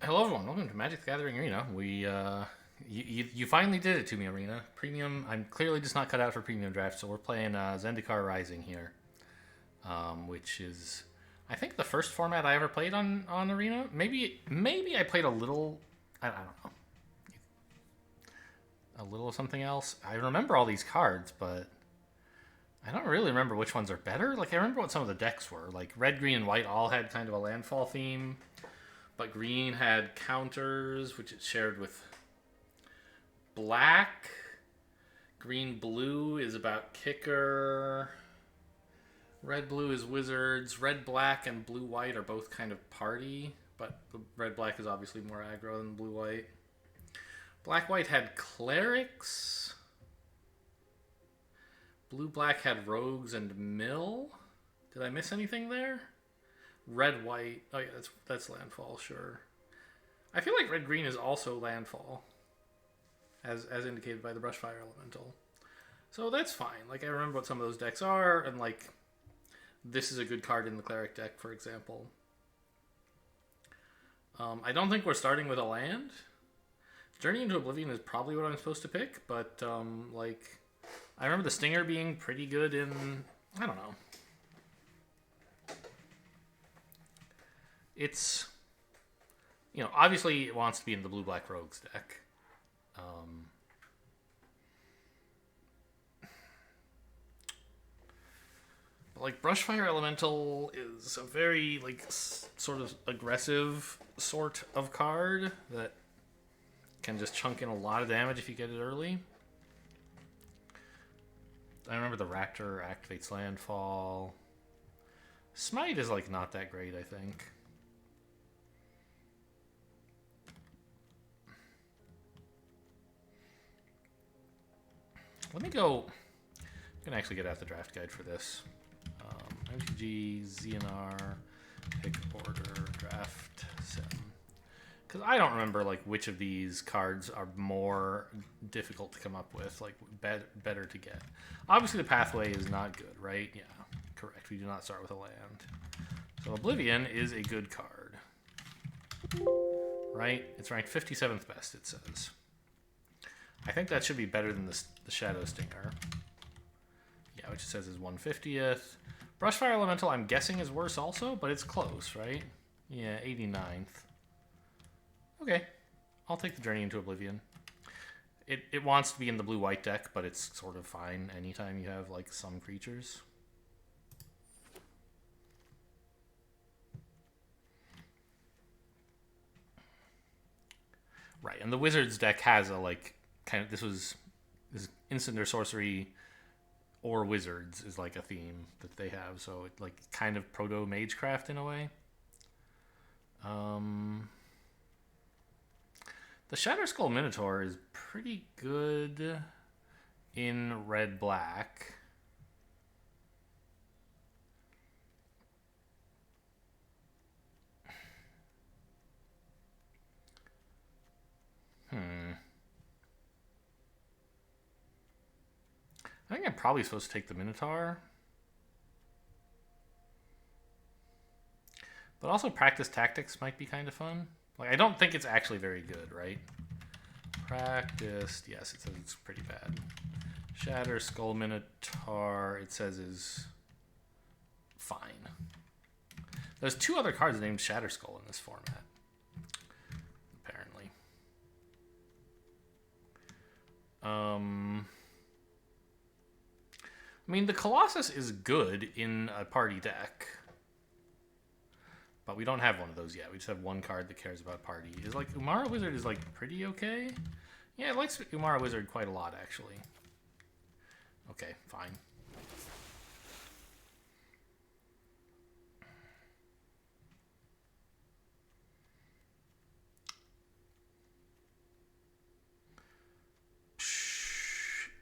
Hello, everyone. Welcome to Magic the Gathering Arena. You finally did it to me, Arena. Premium. I'm clearly just not cut out for premium draft, so we're playing Zendikar Rising here, which is, I think, the first format I ever played on Arena. Maybe I played a little. I don't know, a little of something else. I remember all these cards, but I don't really remember which ones are better. Like I remember what some of the decks were. Like red, green, and white all had kind of a landfall theme. But green had counters, which it shared with black. Green blue is about kicker. Red blue is wizards. Red black and blue white are both kind of party, but the red black is obviously more aggro than blue white. Black white had clerics. Blue black had rogues and mill. Did I miss anything there? Red white. Oh yeah, that's landfall. Sure. I feel like red green is also landfall, as indicated by the brushfire elemental. So that's fine. Like I remember what some of those decks are, and like this is a good card in the cleric deck, for example. I don't think we're starting with a land. Journey into Oblivion is probably what I'm supposed to pick, but like I remember the Stinger being pretty good in, I don't know. It's, obviously it wants to be in the blue black rogues deck. But like brushfire elemental is a very like sort of aggressive sort of card that can just chunk in a lot of damage if you get it early. I remember the Raptor activates landfall. Smite is like not that great, I think. Let me go. I'm gonna actually get out the draft guide for this. MTG, ZNR, pick order, draft sim. Because I don't remember like which of these cards are more difficult to come up with, like better to get. Obviously, the pathway is not good, right? Yeah, correct. We do not start with a land. So Oblivion is a good card, right? It's ranked 57th best. It says. I think that should be better than the Shadow Stinger. Yeah, which it says is 150th. Brushfire Elemental, I'm guessing, is worse also, but it's close, right? Yeah, 89th. Okay, I'll take the Journey into Oblivion. It wants to be in the blue-white deck, but it's sort of fine anytime you have, like, some creatures. Right, and the Wizards deck has a, like, kind of, this instant or sorcery or wizards is like a theme that they have, so it like kind of proto magecraft in a way. The Shatterskull Minotaur is pretty good in red black. I think I'm probably supposed to take the Minotaur. But also Practice Tactics might be kind of fun. Like, I don't think it's actually very good, right? Practiced, yes, it says it's pretty bad. Shatterskull Minotaur, it says is fine. There's two other cards named Shatterskull in this format, apparently. I mean, the Colossus is good in a party deck, but we don't have one of those yet. We just have one card that cares about party. Is like Umara Wizard is like pretty okay. Yeah, it likes Umara Wizard quite a lot, actually. Okay, fine.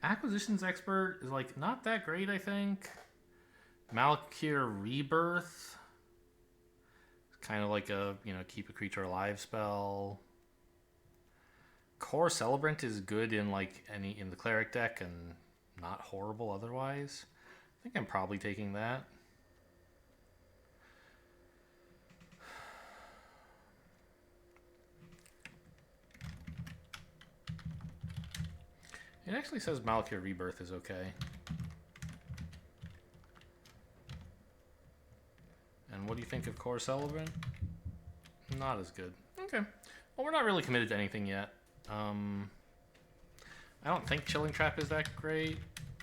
Acquisitions Expert is like not that great, I think. Malakir Rebirth. Kind of like a, keep a creature alive spell. Core Celebrant is good in like in the cleric deck and not horrible otherwise. I think I'm probably taking that. It actually says Malakir Rebirth is okay. And what do you think of Core Celebrant? Not as good. Okay. Well, we're not really committed to anything yet. I don't think Chilling Trap is that great.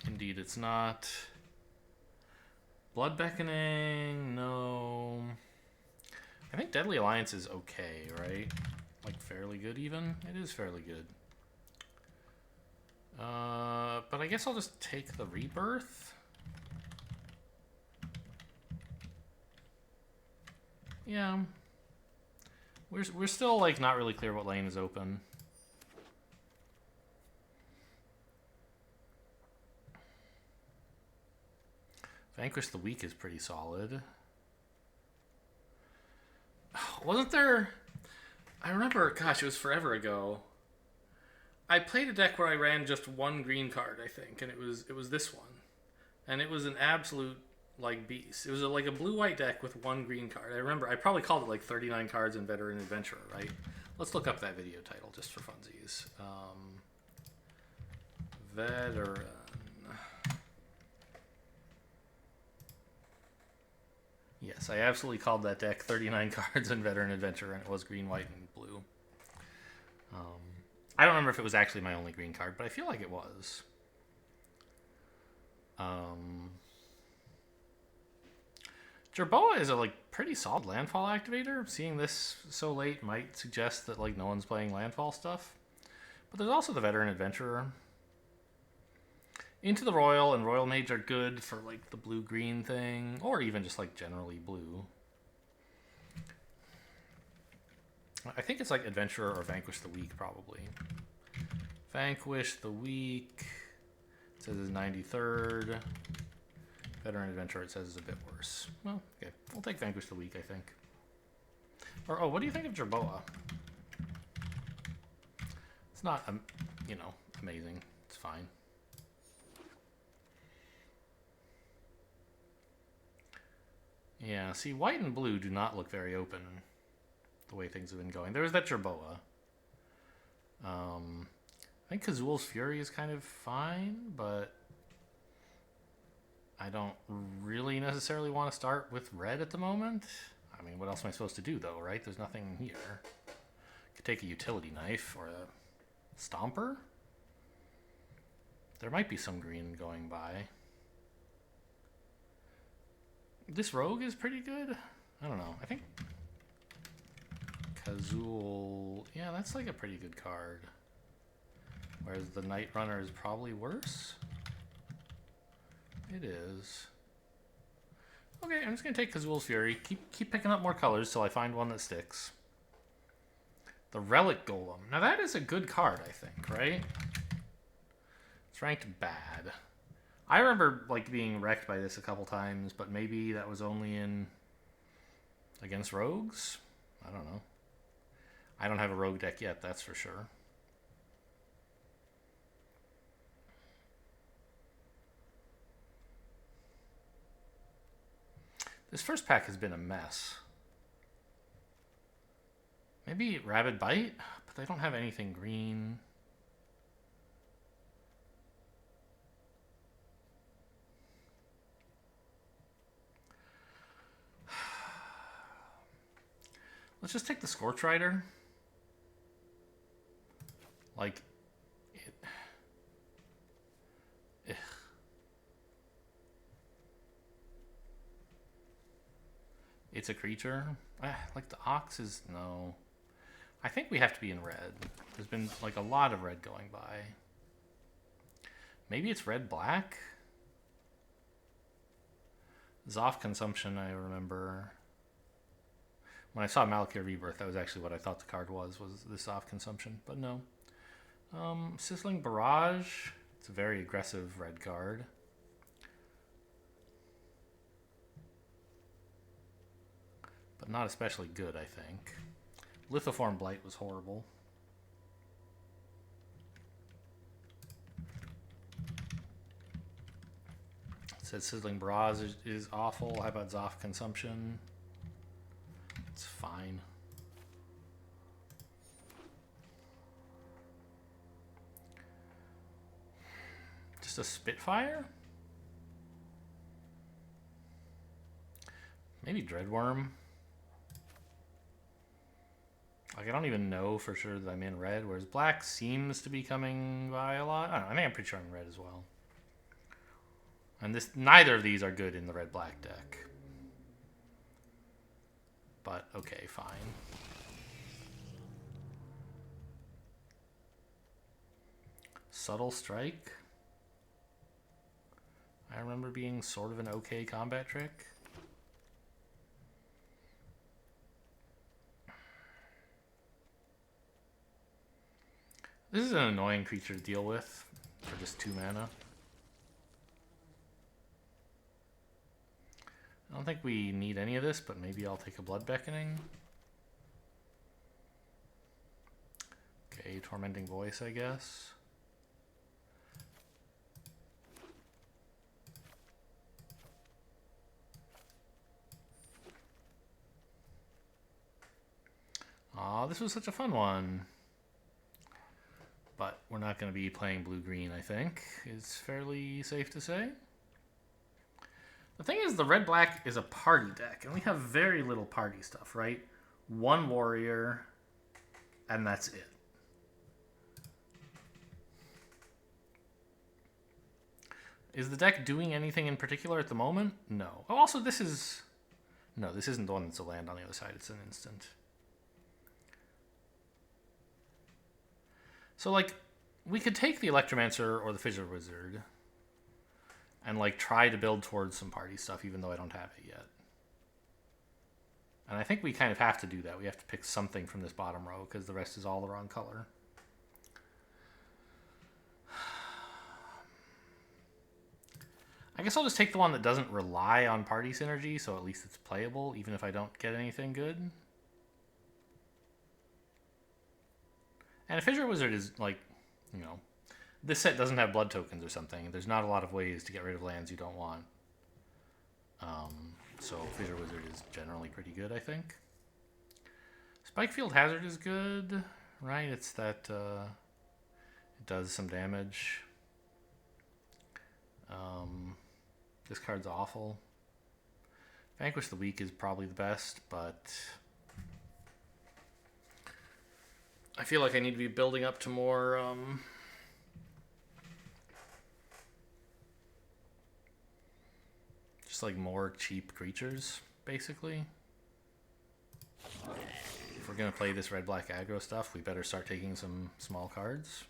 Indeed, it's not. Blood Beckoning, no. I think Deadly Alliance is okay, right? Like, fairly good even? It is fairly good. But I guess I'll just take the Rebirth. Yeah. We're still, like, not really clear what lane is open. Vanquish the Weak is pretty solid. Wasn't there... I remember, gosh, it was forever ago. I played a deck where I ran just one green card, I think, and it was this one. And it was an absolute, like, beast. It was like a blue-white deck with one green card. I remember, I probably called it like 39 cards in Veteran Adventurer, right? Let's look up that video title just for funsies. Veteran. Yes, I absolutely called that deck 39 cards in Veteran Adventure, and it was green, white, and blue. I don't remember if it was actually my only green card, but I feel like it was. Jerboa is a pretty solid landfall activator. Seeing this so late might suggest that no one's playing landfall stuff. But there's also the Veteran Adventurer. Into the Royal and Royal Mage are good for the blue-green thing, or even just generally blue. I think it's Adventurer or Vanquish the Weak, probably. Vanquish the Weak. It says it's 93rd. Veteran Adventurer, it says, is a bit worse. Well, okay. We'll take Vanquish the Weak, I think. Or, oh, what do you think of Jerboa? It's not, amazing. It's fine. Yeah, see, white and blue do not look very open the way things have been going. There's that Jerboa. I think Kazul's Fury is kind of fine, but I don't really necessarily want to start with red at the moment. I mean, what else am I supposed to do, though, right? There's nothing here. Could take a utility knife or a stomper. There might be some green going by. This rogue is pretty good. I don't know. I think Kazul... Yeah, that's a pretty good card. Whereas the Night Runner is probably worse. It is. Okay, I'm just going to take Kazul's Fury. Keep picking up more colors till I find one that sticks. The Relic Golem. Now that is a good card, I think, right? It's ranked bad. I remember being wrecked by this a couple times, but maybe that was only against rogues? I don't know. I don't have a rogue deck yet, that's for sure. This first pack has been a mess. Maybe Rabid Bite, but they don't have anything green. Let's just take the Scorch Rider. It's a creature. The Ox is... No. I think we have to be in red. There's been, a lot of red going by. Maybe it's red-black? Zoff Consumption, I remember. When I saw Malakir Rebirth, that was actually what I thought the card was this Zoff Consumption. But no. Sizzling Barrage. It's a very aggressive red card. But not especially good, I think. Lithoform Blight was horrible. It says Sizzling Barrage is awful. How about Zoff Consumption? It's fine. Just a Spitfire? Maybe Dreadworm. Like, I don't even know for sure that I'm in red, whereas black seems to be coming by a lot. I don't know, I think I'm pretty sure I'm in red as well. And neither of these are good in the red-black deck. But, okay, fine. Subtle Strike. I remember being sort of an okay combat trick. This is an annoying creature to deal with for just 2 mana. I don't think we need any of this, but maybe I'll take a Blood Beckoning. Okay, Tormenting Voice, I guess. Aw, this was such a fun one. But we're not going to be playing blue-green, I think. It's fairly safe to say. The thing is, the red-black is a party deck, and we have very little party stuff, right? 1 warrior, and that's it. Is the deck doing anything in particular at the moment? No. Oh, also, this is... No, this isn't the one that's a land on the other side. It's an instant. So, like, we could take the Electromancer or the Fissure Wizard and, like, try to build towards some party stuff, even though I don't have it yet. And I think we kind of have to do that. We have to pick something from this bottom row, because the rest is all the wrong color. I guess I'll just take the one that doesn't rely on party synergy, so at least it's playable, even if I don't get anything good. And a Fissure Wizard is, like, you know, this set doesn't have blood tokens or something. There's not a lot of ways to get rid of lands you don't want. So Fissure Wizard is generally pretty good, I think. Spikefield Hazard is good, right? It's that it does some damage. This card's awful. Vanquish the Weak is probably the best, but I feel like I need to be building up to more just like more cheap creatures, basically. If we're gonna play this red-black aggro stuff, we better start taking some small cards.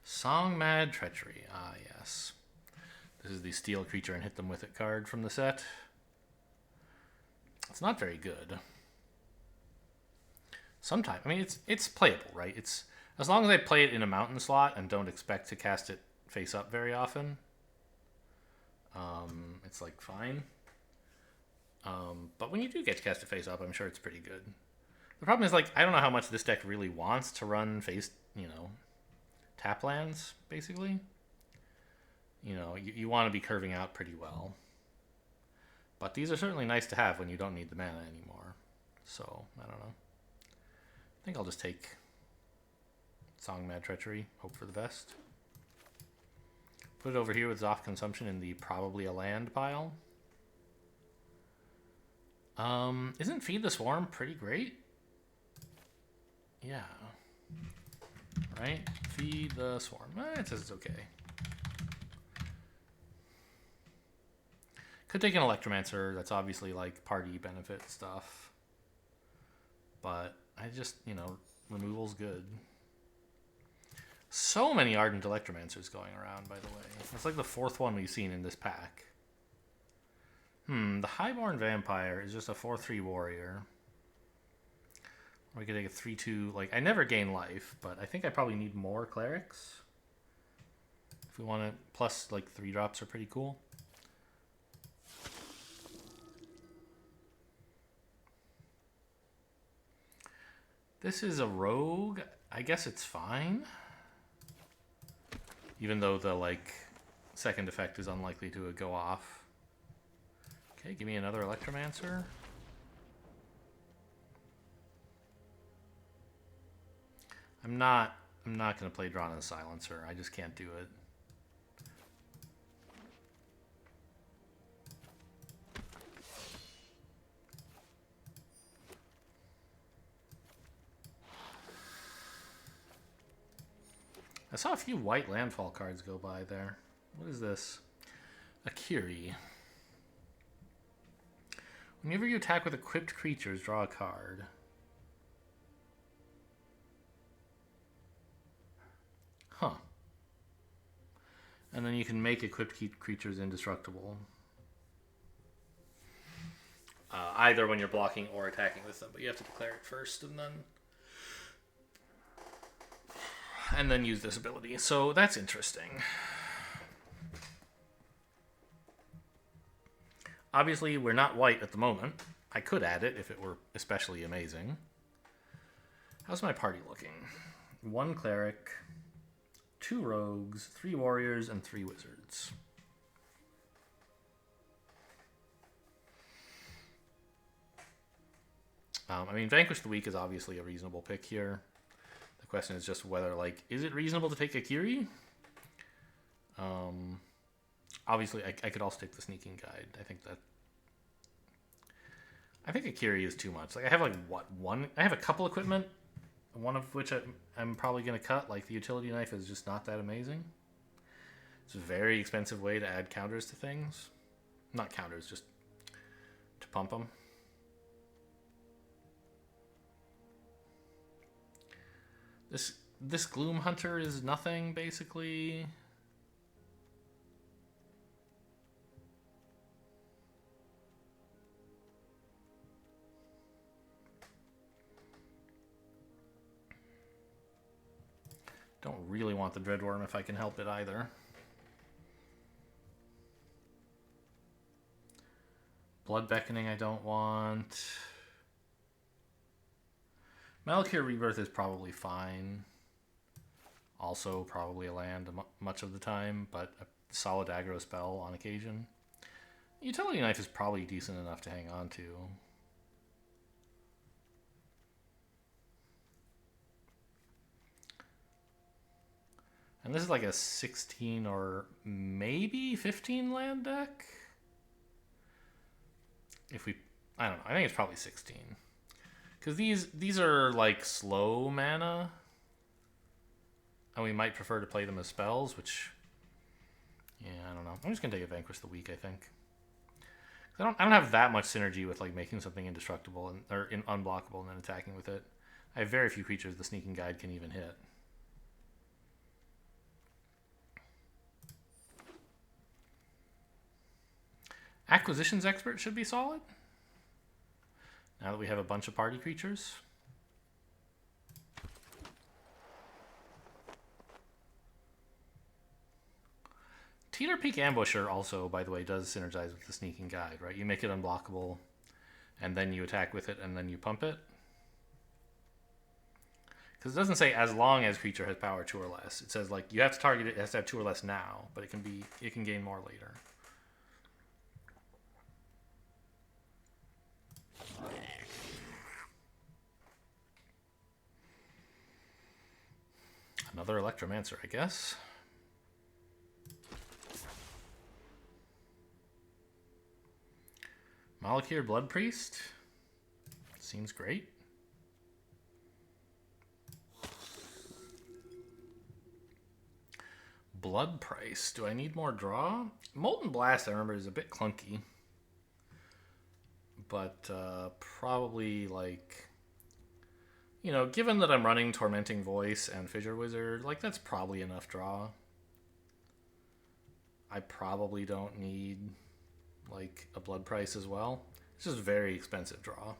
Song Mad Treachery. Ah, yes. This is the steal creature and hit them with it card from the set. It's not very good. Sometimes, I mean, it's playable, right? It's as long as I play it in a mountain slot and don't expect to cast it face up very often. It's like fine. But when you do get to cast it face up, I'm sure it's pretty good. The problem is, like, I don't know how much this deck really wants to run face, you know, tap lands, basically. You know, you want to be curving out pretty well. But these are certainly nice to have when you don't need the mana anymore. So, I don't know. I think I'll just take Song Mad Treachery, hope for the best. Put it over here with Zoth Consumption in the probably a land pile. Isn't Feed the Swarm pretty great? Yeah. Right? Feed the Swarm. It says it's okay. Could take an Electromancer. That's obviously like party benefit stuff. But I just, you know, removal's good. So many Ardent Electromancers going around, by the way. It's like the 4th one we've seen in this pack. The Highborn Vampire is just a 4/3 warrior. We could take a 3/2. Like, I never gain life, but I think I probably need more clerics. If we want to, plus like 3 drops are pretty cool. This is a rogue. I guess it's fine. Even though the, like, second effect is unlikely to go off. Okay, give me another Electromancer. I'm not going to play Drawn and Silencer. I just can't do it. I saw a few white landfall cards go by there. What is this? Akiri. Whenever you attack with equipped creatures, draw a card. Huh. And then you can make equipped creatures indestructible. Either when you're blocking or attacking with them, but you have to declare it first and then use this ability. So that's interesting. Obviously, we're not white at the moment. I could add it if it were especially amazing. How's my party looking? 1 cleric, 2 rogues, 3 warriors, and 3 wizards. I mean, Vanquish the Weak is obviously a reasonable pick here. The question is just whether, like, is it reasonable to take Akiri? Obviously, I could also take the Sneaking Guide. I think Akiri is too much. Like, I have, like, I have a couple equipment, one of which I'm probably going to cut. Like, the utility knife is just not that amazing. It's a very expensive way to add counters to things. Not counters, just to pump them. This Gloom Hunter is nothing, basically. Don't really want the Dreadworm if I can help it either. Blood Beckoning I don't want. Malakir Rebirth is probably fine. Also probably a land much of the time, but a solid aggro spell on occasion. Utility Knife is probably decent enough to hang on to. And this is like a 16 or maybe 15 land deck? I don't know, I think it's probably 16. Because these are like slow mana. And we might prefer to play them as spells, which, yeah, I don't know. I'm just going to take a Vanquish the Weak, I think. I don't have that much synergy with like making something indestructible or unblockable and then attacking with it. I have very few creatures the Sneaking Guide can even hit. Acquisitions Expert should be solid. Now that we have a bunch of party creatures. Teeter Peak Ambusher also, by the way, does synergize with the Sneaking Guide, right? You make it unblockable, and then you attack with it, and then you pump it. Because it doesn't say as long as creature has power 2 or less. It says like you have to target it, it has to have 2 or less now, but it can gain more later. Another Electromancer, I guess. Malakir Blood Priest. Seems great. Blood Price. Do I need more draw? Molten Blast, I remember, is a bit clunky. But probably like... You know, given that I'm running Tormenting Voice and Fissure Wizard, like, that's probably enough draw. I probably don't need, like, a Blood Price as well. It's just very expensive draw.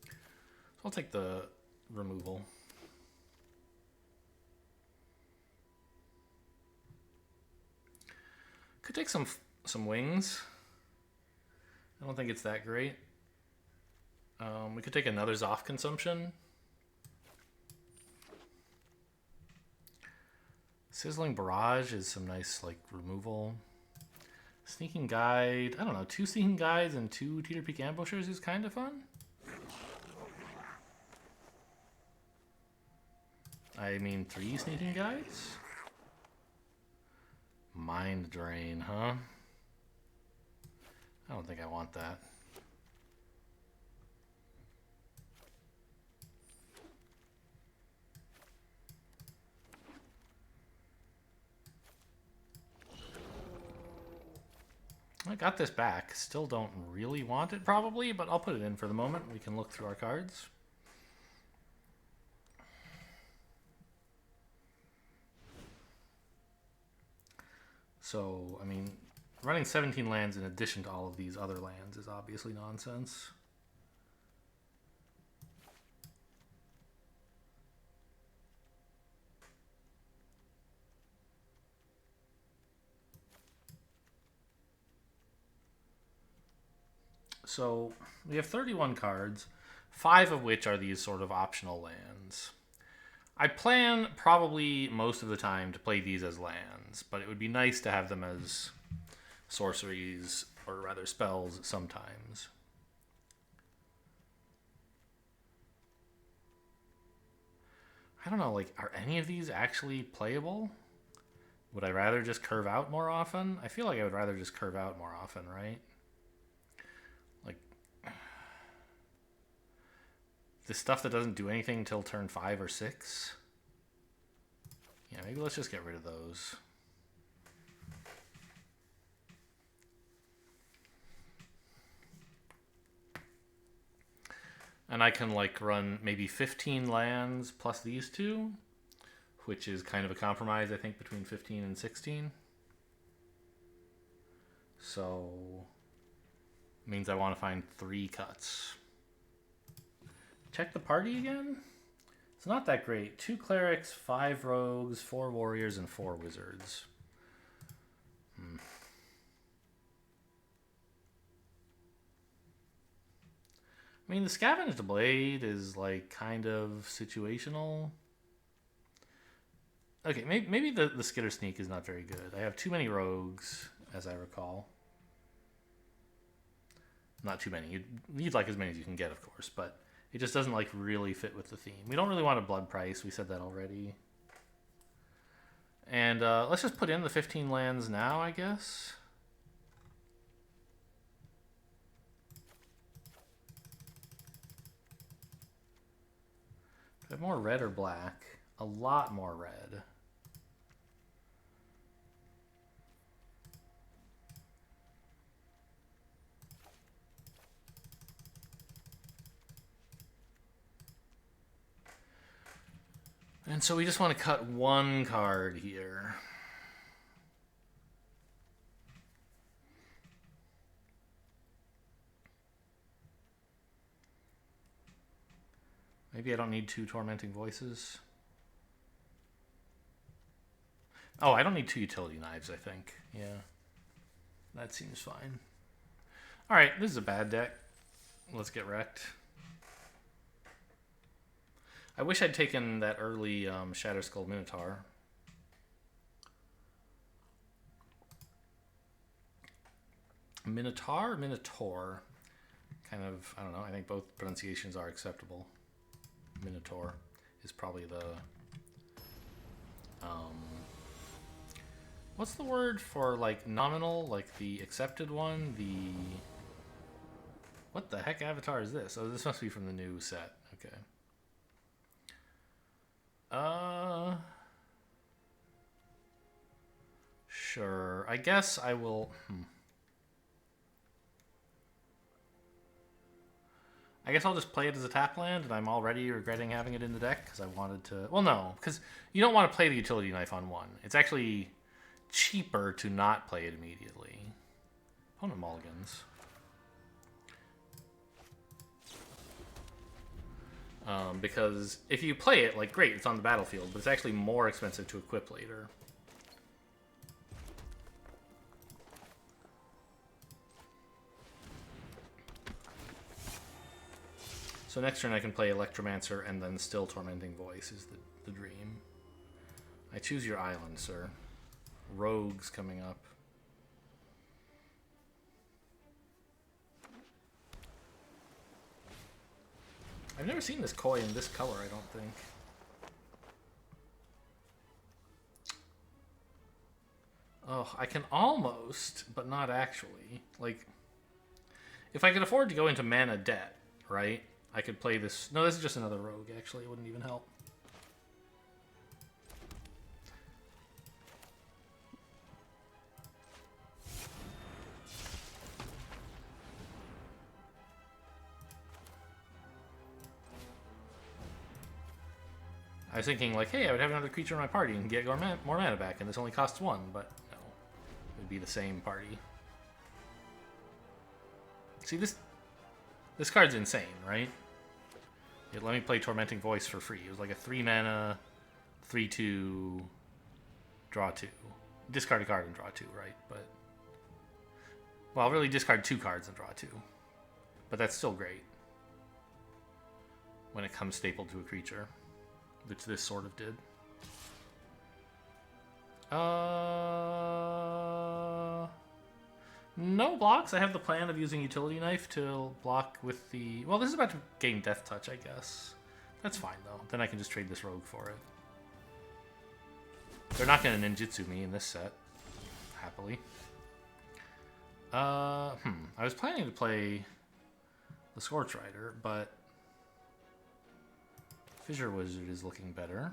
So I'll take the removal. Could take some wings. I don't think it's that great. We could take another Zoth Consumption. Sizzling Barrage is some nice, like, removal. Sneaking Guide. I don't know. 2 Sneaking Guides and 2 Teeter Peak Ambushers is kind of fun. I mean 3 sneaking guys? Mind drain, huh? I don't think I want that. I got this back. Still don't really want it probably, but I'll put it in for the moment. We can look through our cards. So, I mean, running 17 lands in addition to all of these other lands is obviously nonsense. So we have 31 cards, 5 of which are these sort of optional lands. I plan probably most of the time to play these as lands, but it would be nice to have them as sorceries, or rather spells, sometimes. I don't know, like, are any of these actually playable? Would I rather just curve out more often? I feel like I would rather just curve out more often, right? The stuff that doesn't do anything until turn 5 or 6. Yeah, maybe let's just get rid of those. And I can like run maybe 15 lands plus these 2, which is kind of a compromise, I think, between 15 and 16. So means I want to find 3 cuts. Check the party again? It's not that great. 2 clerics, 5 rogues, 4 warriors, and 4 wizards. I mean, the Scavenged Blade is like kind of situational. Okay, maybe the Skitter Sneak is not very good. I have too many rogues, as I recall. Not too many. You'd like as many as you can get, of course, but it just doesn't like really fit with the theme. We don't really want a blood price. We said that already. And let's just put in the 15 lands now, I guess. Do I have more red or black? A lot more red. And so we just want to cut 1 card here. Maybe I don't need 2 Tormenting Voices. Oh, I don't need 2 Utility Knives, I think. Yeah. That seems fine. Alright, this is a bad deck. Let's get wrecked. I wish I'd taken that early Shatter Skull Minotaur. Minotaur. Kind of, I don't know. I think both pronunciations are acceptable. Minotaur is probably the... what's the word for, like, nominal? Like, the accepted one? The... What the heck avatar is this? Oh, this must be from the new set. Okay. Sure. I guess I will... I guess I'll just play it as a tap land, and I'm already regretting having it in the deck, because I wanted to... Well, no, because you don't want to play the Utility Knife on 1. It's actually cheaper to not play it immediately. Opponent mulligans. Because if you play it, like, great, it's on the battlefield, but it's actually more expensive to equip later. So next turn I can play Electromancer and then still Tormenting Voice is the dream. I choose your island, sir. Rogues coming up. I've never seen this koi in this color, I don't think. Oh, I can almost, but not actually. Like, if I could afford to go into mana debt, right? I could play this. No, this is just another rogue, actually. It wouldn't even help. I was thinking, like, hey, I would have another creature in my party and get more mana back, and this only costs 1, but no. It would be the same party. See, this card's insane, right? It let me play Tormenting Voice for free. It was like a 3-mana, 3-2, draw 2. Discard a card and draw 2, right? But, well, really discard 2 cards and draw 2. But that's still great when it comes stapled to a creature, which this sort of did. No blocks. I have the plan of using Utility Knife to block with the... Well, this is about to gain Death Touch, I guess. That's fine, though. Then I can just trade this rogue for it. They're not going to ninjutsu me in this set. Happily. I was planning to play the Scorch Rider, but Fissure Wizard is looking better.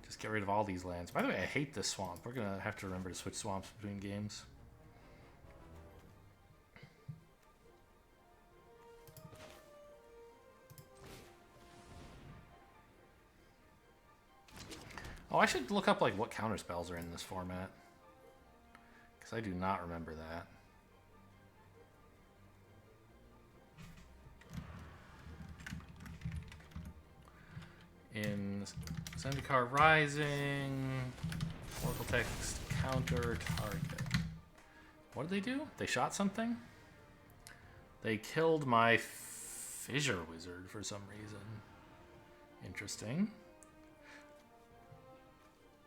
Just get rid of all these lands. By the way, I hate this swamp. We're going to have to remember to switch swamps between games. Oh, I should look up like what counterspells are in this format, because I do not remember that. In Zendikar Rising, Oracle Text, counter target. What did they do? They shot something? They killed my Fissure Wizard for some reason. Interesting.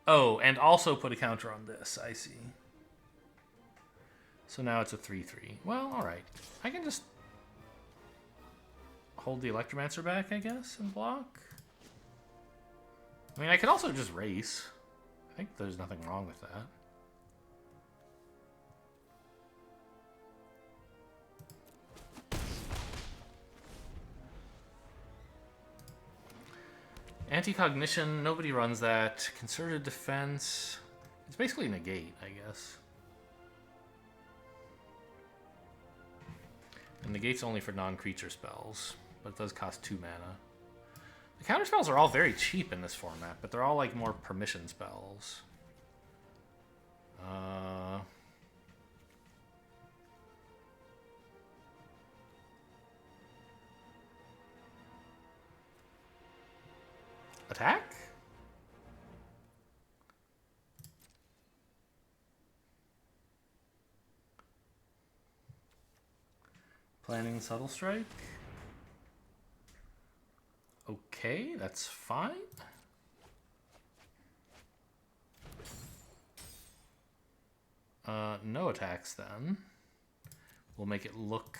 Oh, and also put a counter on this. I see. So now it's a 3-3. Well, alright. I can just hold the Electromancer back, I guess, and block. I mean, I could also just race. I think there's nothing wrong with that. Anti-cognition, nobody runs that. Concerted defense. It's basically negate, I guess. And negate's only for non-creature spells, but it does cost 2 mana. The counter spells are all very cheap in this format, but they're all like more permission spells. Attack? Planning Subtle Strike? Okay, that's fine. No attacks then. We'll make it look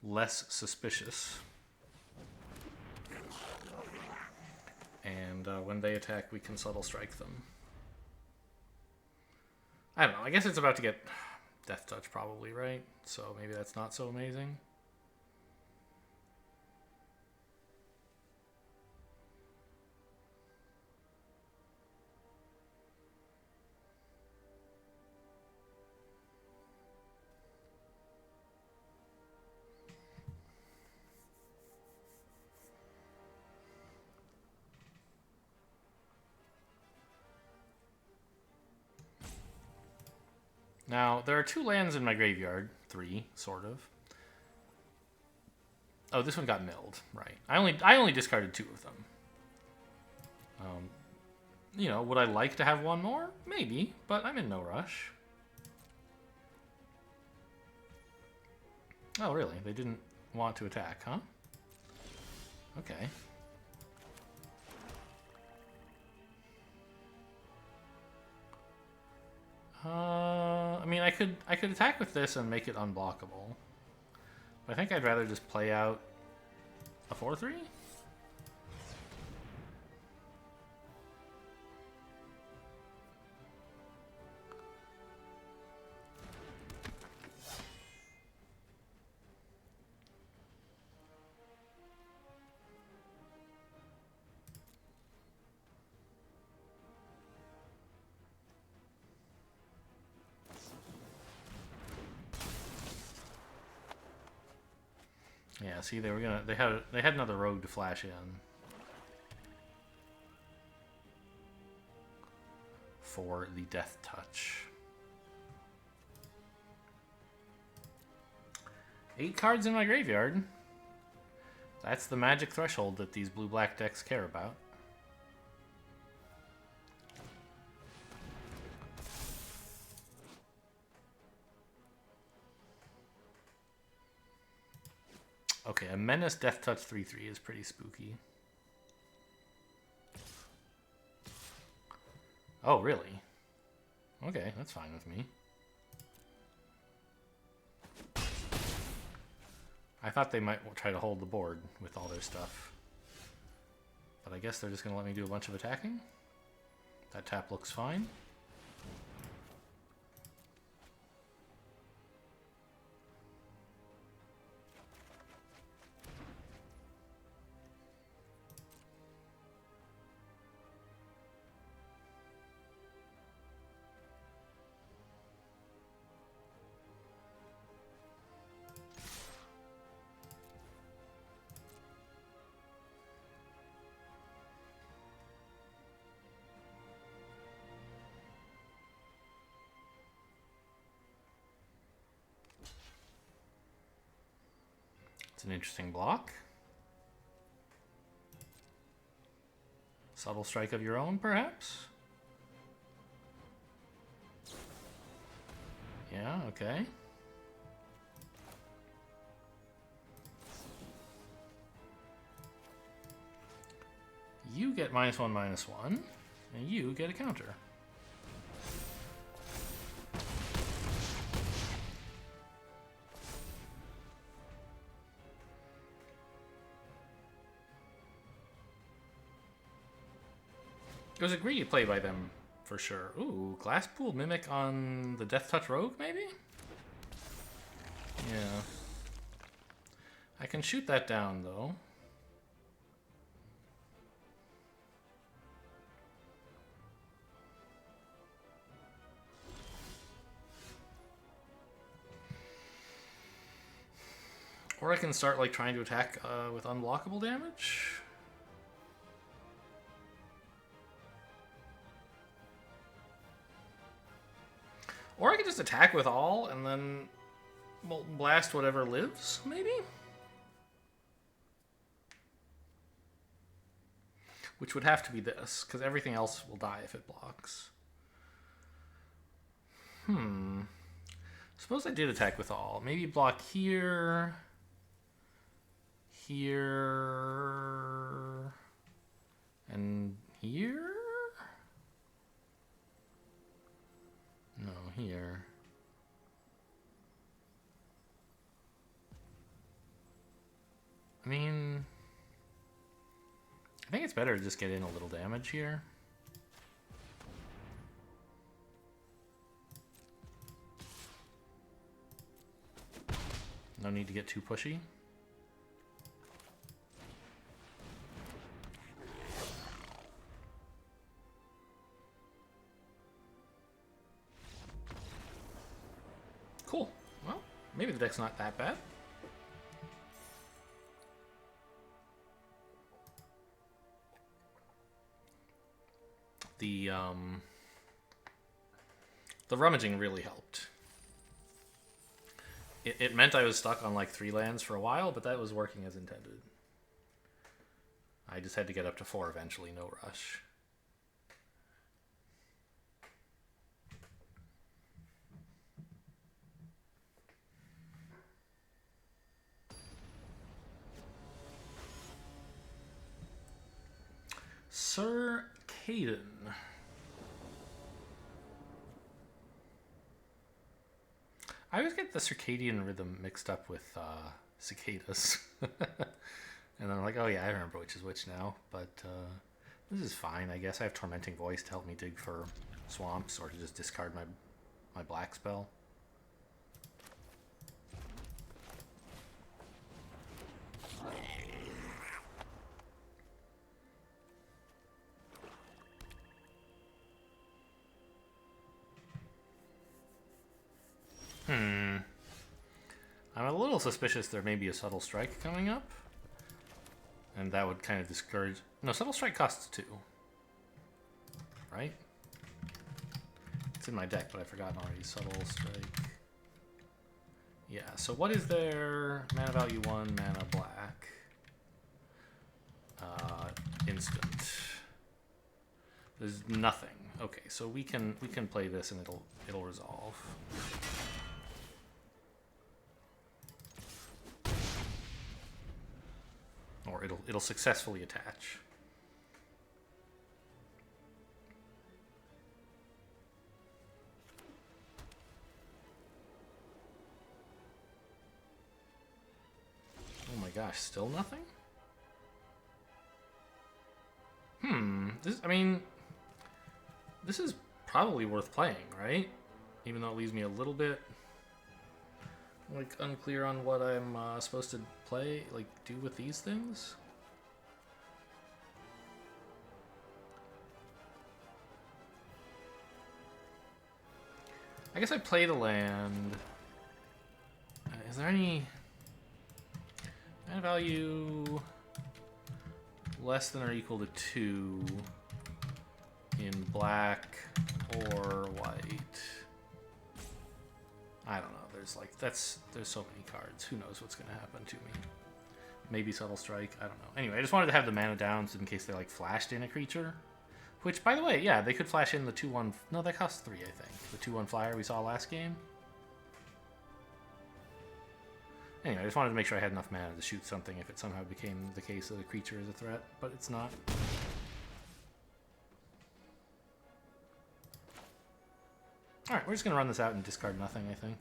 less suspicious. And when they attack, we can Subtle Strike them. I don't know. I guess it's about to get Death Touch probably, right? So maybe that's not so amazing. Now, there are 2 lands in my graveyard. 3, sort of. Oh, this one got milled. Right. I only discarded 2 of them. You know, would I like to have 1 more? Maybe, but I'm in no rush. Oh, really? They didn't want to attack, huh? Okay. I mean, I could attack with this and make it unblockable. But I think I'd rather just play out a 4-3. Yeah, see, they had another rogue to flash in for the death touch. 8 cards in my graveyard. That's the magic threshold that these blue-black decks care about. Okay, a Menace Death Touch 3/3 is pretty spooky. Oh, really? Okay, that's fine with me. I thought they might try to hold the board with all their stuff. But I guess they're just going to let me do a bunch of attacking. That tap looks fine. It's an interesting block. Subtle strike of your own, perhaps? Yeah, okay. You get -1/-1, and you get a counter. It was a greedy play by them, for sure. Ooh, Glasspool Mimic on the Death Touch Rogue, maybe? Yeah. I can shoot that down, though. Or I can start, like, trying to attack with unblockable damage. Or I could just attack with all and then Molten Blast whatever lives, maybe? Which would have to be this, because everything else will die if it blocks. Suppose I did attack with all. Maybe block here, here, and here? No, here. I mean, I think it's better to just get in a little damage here. No need to get too pushy. Cool. Well, maybe the deck's not that bad. The rummaging really helped. It meant I was stuck on like 3 lands for a while, but that was working as intended. I just had to get up to 4 eventually, no rush. Sir Caden. I always get the circadian rhythm mixed up with cicadas. And then I'm like, oh yeah, I remember which is which now. But this is fine, I guess. I have Tormenting Voice to help me dig for swamps or to just discard my black spell. I'm a little suspicious there may be a Subtle Strike coming up. And that would kind of discourage... No, Subtle Strike costs 2. Right? It's in my deck, but I've forgotten already. Subtle Strike. Yeah, so what is their mana value 1, mana black? Instant. There's nothing. Okay, so we can play this and it'll resolve. Or it'll successfully attach. Oh my gosh, still nothing? This is probably worth playing, right? Even though it leaves me a little bit like unclear on what I'm supposed to play, like do with these things. I guess I played a land. Is there any mana value less than or equal to 2 in black or white? I don't know. There's so many cards. Who knows what's gonna happen to me? Maybe Subtle Strike. I don't know. Anyway, I just wanted to have the mana down in case they like flashed in a creature. Which, by the way, yeah, they could flash in the 2/1. No, that costs 3, I think. The 2/1 flyer we saw last game. Anyway, I just wanted to make sure I had enough mana to shoot something if it somehow became the case that a creature is a threat, but it's not. Alright, we're just going to run this out and discard nothing, I think.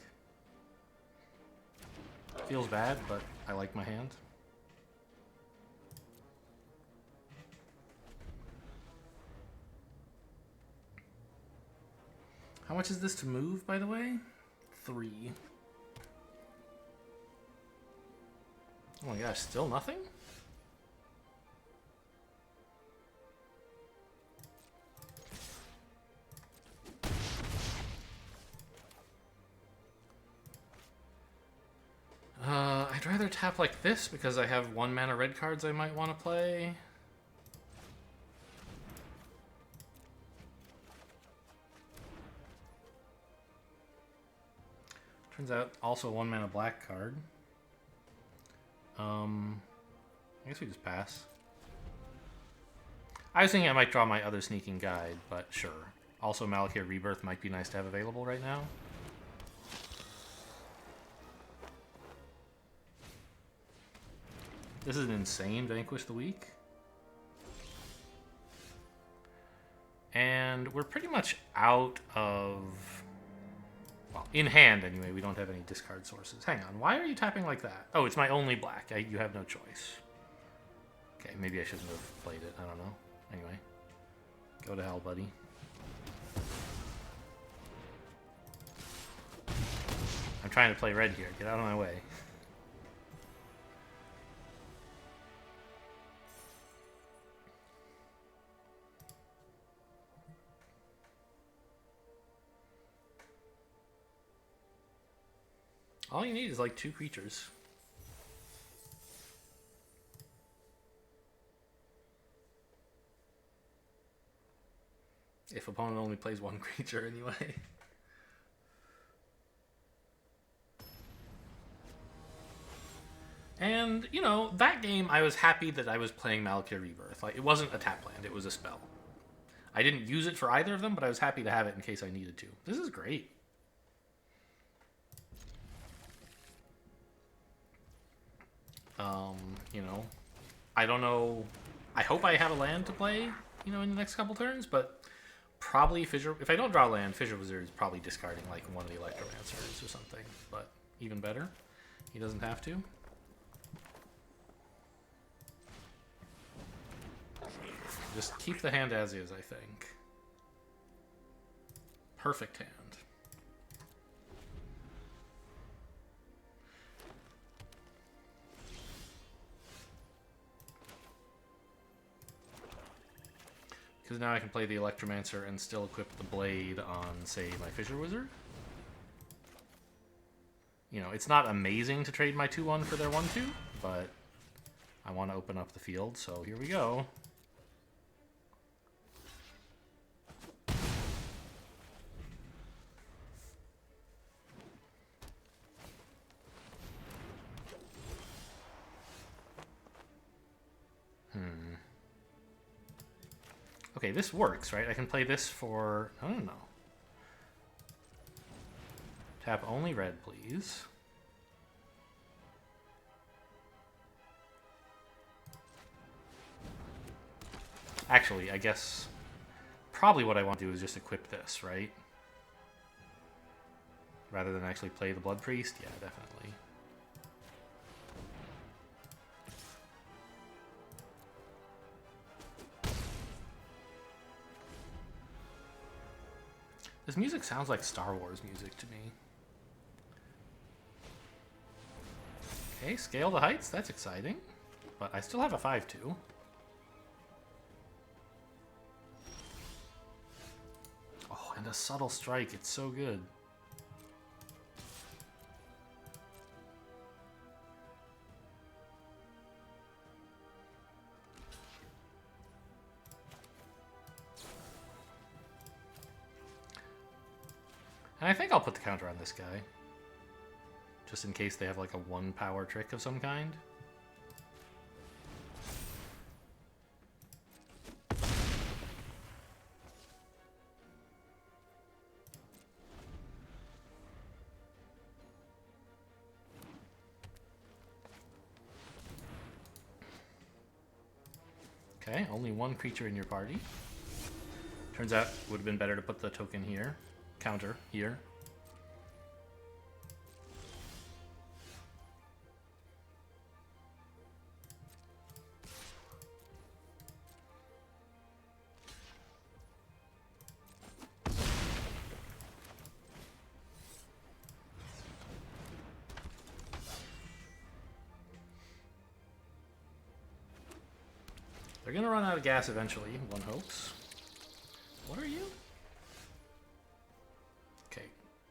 Feels bad, but I like my hand. How much is this to move, by the way? 3. Oh my gosh, still nothing? I'd rather tap like this because I have 1 mana red cards I might want to play. Turns out also 1 mana black card. I guess we just pass. I was thinking I might draw my other sneaking guide, but sure. Also, Malakir Rebirth might be nice to have available right now. This is an insane Vanquish the Weak. And we're pretty much out of... Well, in hand anyway, we don't have any discard sources. Hang on, why are you tapping like that? Oh, it's my only black. You have no choice. Okay, maybe I shouldn't have played it. I don't know. Anyway, go to hell, buddy. I'm trying to play red here. Get out of my way. All you need is like 2 creatures. If opponent only plays 1 creature anyway. And, you know, that game I was happy that I was playing Malakir Rebirth. Like, it wasn't a tap land, it was a spell. I didn't use it for either of them, but I was happy to have it in case I needed to. This is great. You know, I don't know. I hope I have a land to play, you know, in the next couple turns, but probably Fissure. If I don't draw land, Fissure Wizard is probably discarding like one of the Electromancers or something, but even better. He doesn't have to. Just keep the hand as is, I think. Perfect hand. Because now I can play the Electromancer and still equip the blade on, say, my Fissure Wizard. You know, it's not amazing to trade my 2-1 for their 1-2, but I want to open up the field, so here we go. Okay, this works, right? I can play this for... I don't know. Tap only red, please. Actually, I guess probably what I want to do is just equip this, right? Rather than actually play the Blood Priest? Yeah, definitely. This music sounds like Star Wars music to me. Okay, scale the heights. That's exciting. But I still have a 5-2. Oh, and a subtle strike. It's so good. And I think I'll put the counter on this guy. Just in case they have like a 1 power trick of some kind. Okay, only 1 creature in your party. Turns out it would have been better to put the token here. Counter here. They're gonna run out of gas eventually, one hopes. What are you? Okay,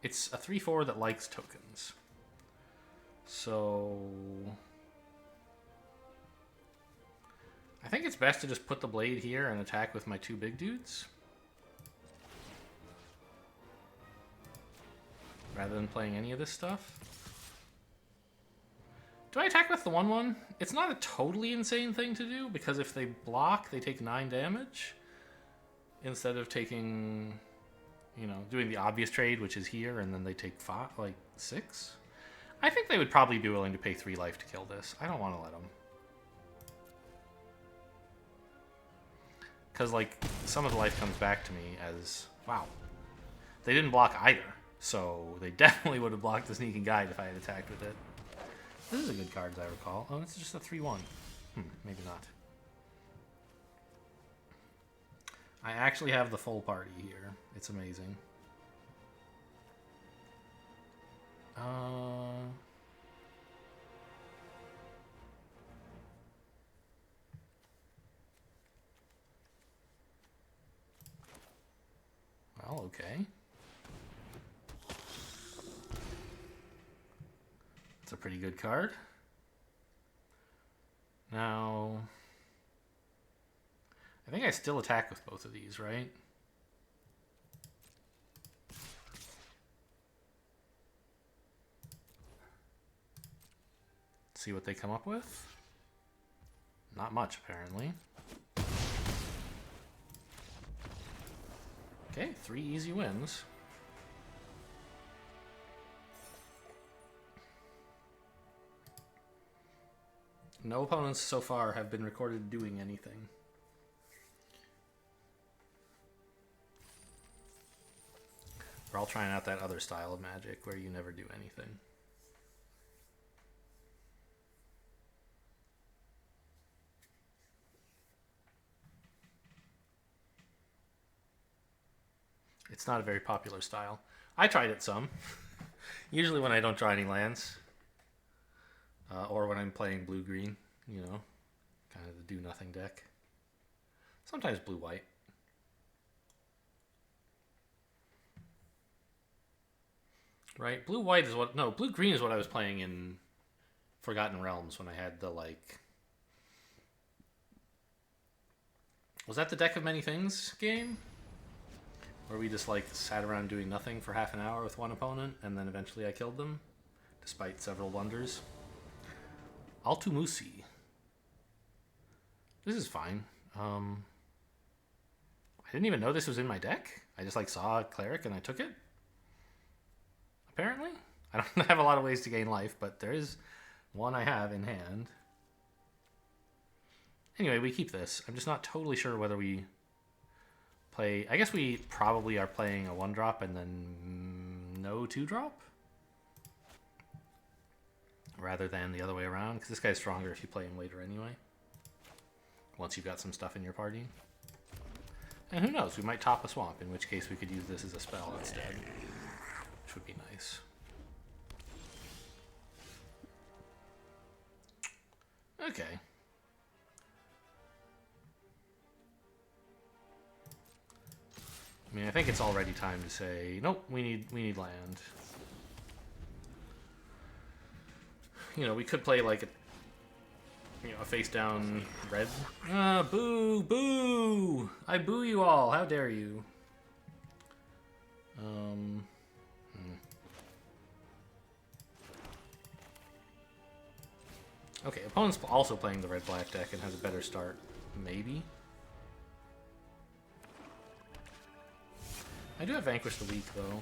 it's a 3/4 that likes tokens. So I think it's best to just put the blade here and attack with my 2 big dudes. Rather than playing any of this stuff. Do I attack with the 1/1? It's not a totally insane thing to do, because if they block, they take 9 damage. Instead of taking, you know, doing the obvious trade, which is here, and then they take 5, like 6. I think they would probably be willing to pay 3 life to kill this. I don't want to let them. Because, like, some of the life comes back to me as, wow, they didn't block either. So they definitely would have blocked the Sneaking Guide if I had attacked with it. This is a good card, as I recall. Oh, it's just a 3/1. Maybe not. I actually have the full party here. It's amazing. Well, okay. It's a pretty good card. Now, I think I still attack with both of these, right? See what they come up with. Not much, apparently. Okay, 3 easy wins. No opponents so far have been recorded doing anything. We're all trying out that other style of Magic where you never do anything. It's not a very popular style. I tried it some. Usually when I don't draw any lands. Or when I'm playing blue-green, you know. Kind of the do-nothing deck. Sometimes blue-white. Right? Blue-white is what... No, blue-green is what I was playing in Forgotten Realms when I had the, like... Was that the Deck of Many Things game? Where we just, like, sat around doing nothing for half an hour with one opponent, and then eventually I killed them, despite several blunders. Altumusi. This is fine. I didn't even know this was in my deck. I just, like, saw a cleric and I took it. Apparently. I don't have a lot of ways to gain life, but there is one I have in hand. Anyway, we keep this. I'm just not totally sure whether we play... I guess we probably are playing a 1-drop and then no 2-drop? Rather than the other way around, because this guy's stronger if you play him later anyway. Once you've got some stuff in your party. And who knows, we might top a swamp, in which case we could use this as a spell instead. Which would be nice. Okay. I mean, I think it's already time to say, nope, we need land. You know, we could play like a face down red. Ah, boo, boo! I boo you all. How dare you? Okay, opponent's also playing the red-black deck and has a better start, maybe. I do have Vanquish the Weak, though.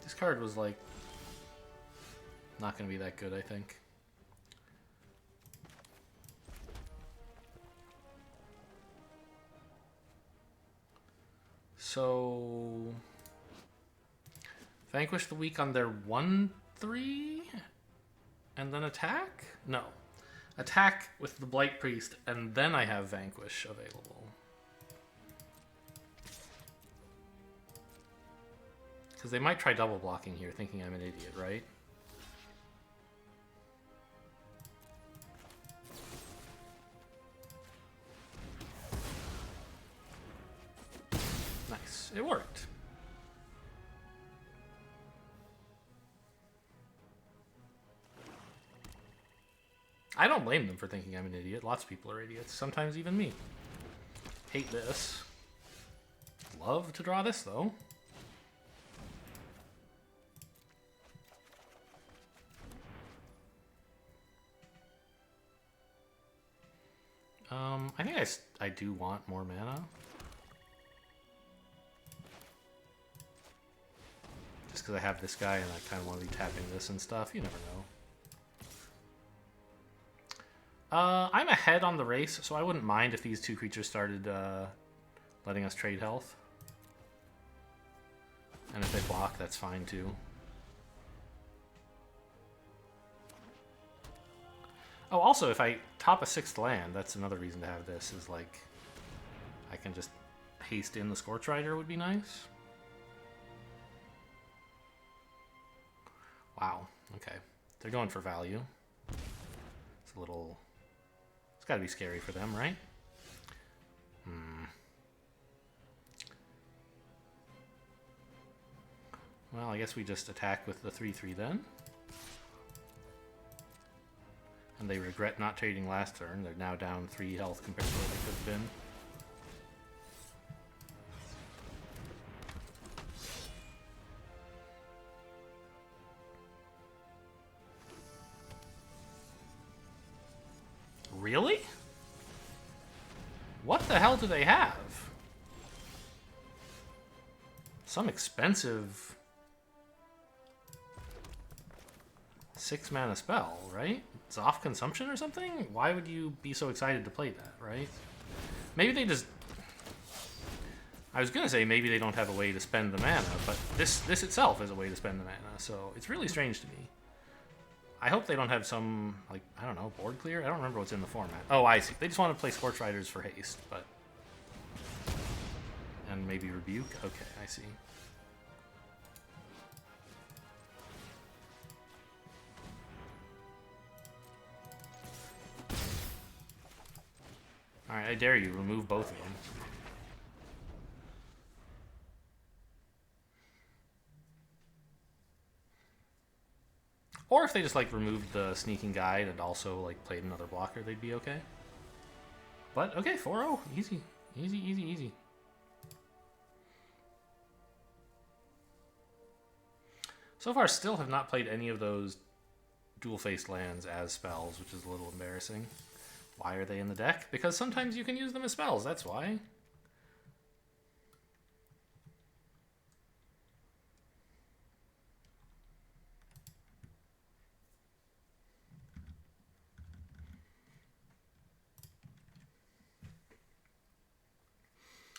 This card was, like, not going to be that good, I think. So... Vanquish the Weak on their 1-3? And then attack? No. Attack with the Blight Priest, and then I have Vanquish available. Because they might try double blocking here, thinking I'm an idiot, right? Nice. It worked. I don't blame them for thinking I'm an idiot. Lots of people are idiots. Sometimes even me. Hate this. Love to draw this, though. I think I do want more mana. Just because I have this guy and I kind of want to be tapping this and stuff. You never know. I'm ahead on the race, so I wouldn't mind if these two creatures started letting us trade health. And if they block, that's fine too. Oh, also, if I top a 6th land, that's another reason to have this, is like, I can just haste in the Scorch Rider would be nice. Wow, okay. They're going for value. It's a little... It's gotta be scary for them, right? Well, I guess we just attack with the 3/3 then. And they regret not trading last turn. They're now down 3 health compared to what they could have been. Really? What the hell do they have? Some expensive 6-mana spell, right? It's off consumption or something? Why would you be so excited to play that, right? Maybe they just... I was gonna say maybe they don't have a way to spend the mana, but this itself is a way to spend the mana, so it's really strange to me. I hope they don't have some, like, I don't know, board clear? I don't remember what's in the format. Oh, I see. They just want to play Scorch Riders for haste, but... And maybe Rebuke? Okay, I see. Alright, I dare you, remove both of them. Or if they just like removed the sneaking guide and also like played another blocker, they'd be okay. But okay, 4-0. Easy. Easy, easy, easy. So far, still have not played any of those dual-faced lands as spells, which is a little embarrassing. Why are they in the deck? Because sometimes you can use them as spells, that's why.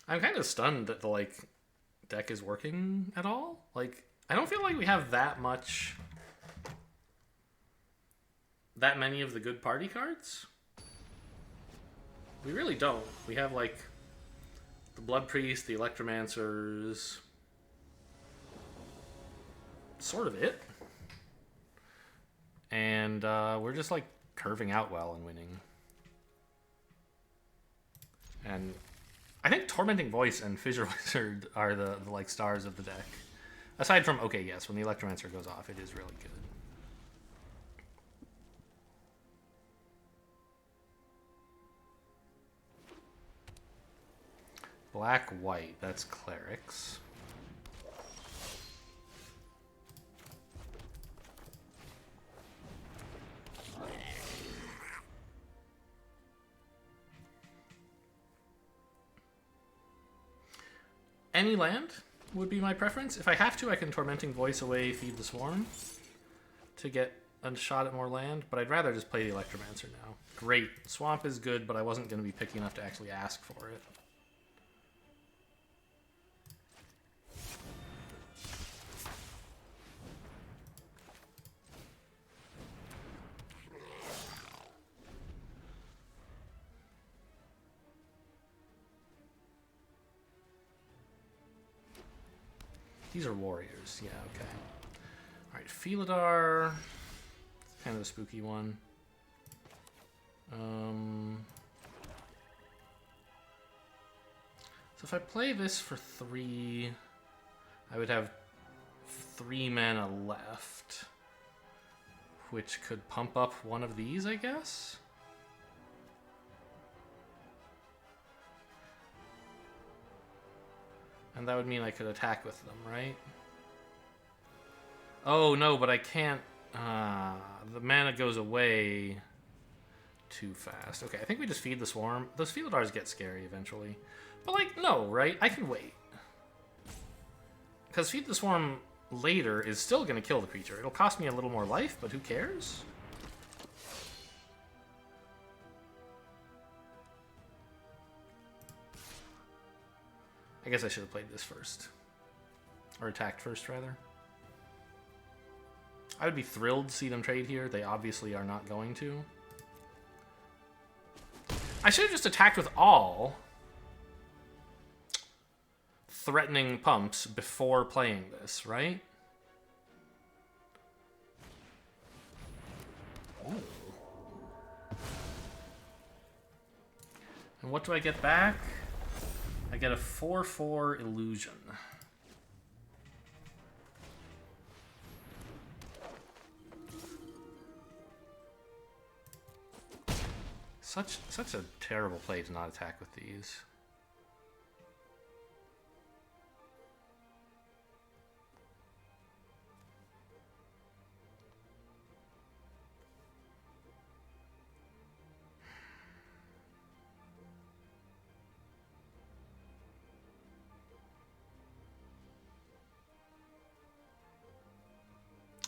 I'm kind of stunned that the, like, deck is working at all. Like, I don't feel like we have that many of the good party cards. We really don't. We have, like, the Blood Priest, the Electromancers. Sort of it. And we're just, like, curving out well and winning. And I think Tormenting Voice and Fissure Wizard are the like stars of the deck. Aside from, okay, yes, when the Electromancer goes off, it is really good. Black, white, that's clerics. Any land would be my preference. If I have to, I can Tormenting Voice away, Feed the Swarm to get a shot at more land, but I'd rather just play the Electromancer now. Great. Swamp is good, but I wasn't going to be picky enough to actually ask for it. These are warriors. Yeah, okay. Alright, Felidar. Kind of a spooky one. So if I play this for 3, I would have 3 mana left, which could pump up one of these, I guess? And that would mean I could attack with them, right? Oh, no, but I can't... the mana goes away too fast. Okay, I think we just feed the Swarm. Those Felidars get scary eventually. But, like, no, right? I can wait. Because Feed the Swarm later is still going to kill the creature. It'll cost me a little more life, but who cares? I guess I should have played this first. Or attacked first, rather. I would be thrilled to see them trade here. They obviously are not going to. I should have just attacked with all threatening pumps before playing this, right? Ooh. And what do I get back? I get a 4/4 illusion. Such a terrible play to not attack with these.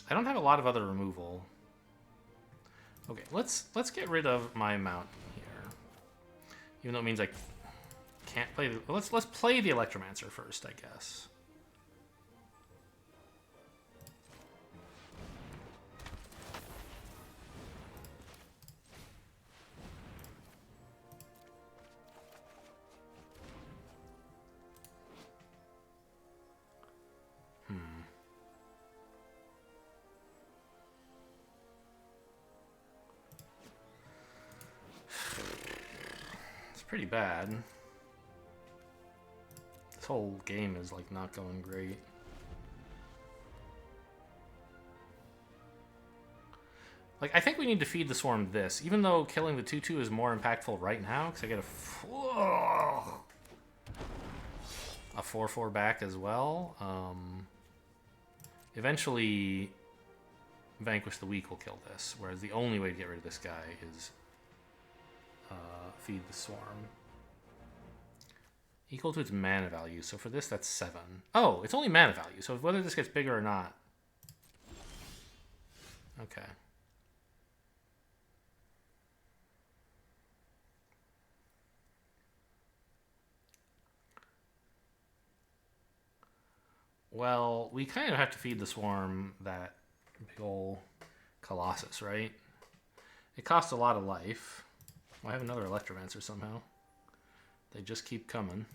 I don't have a lot of other removal. Okay, let's get rid of my mountain here. Even though it means I can't play the... Let's play the Electromancer first, I guess. pretty bad. This whole game is like not going great. Like, I think we need to feed the swarm this, even though killing the 2/2 is more impactful right now, because I get a 4/4 back as well. Eventually, Vanquish the Weak will kill this, whereas the only way to get rid of this guy is feed the swarm. Equal to its mana value, so for this, that's 7. Oh, it's only mana value, so whether this gets bigger or not. Okay. Well, we kind of have to feed the swarm that big ol' Colossus, right? It costs a lot of life. I have another Electromancer somehow. They just keep coming.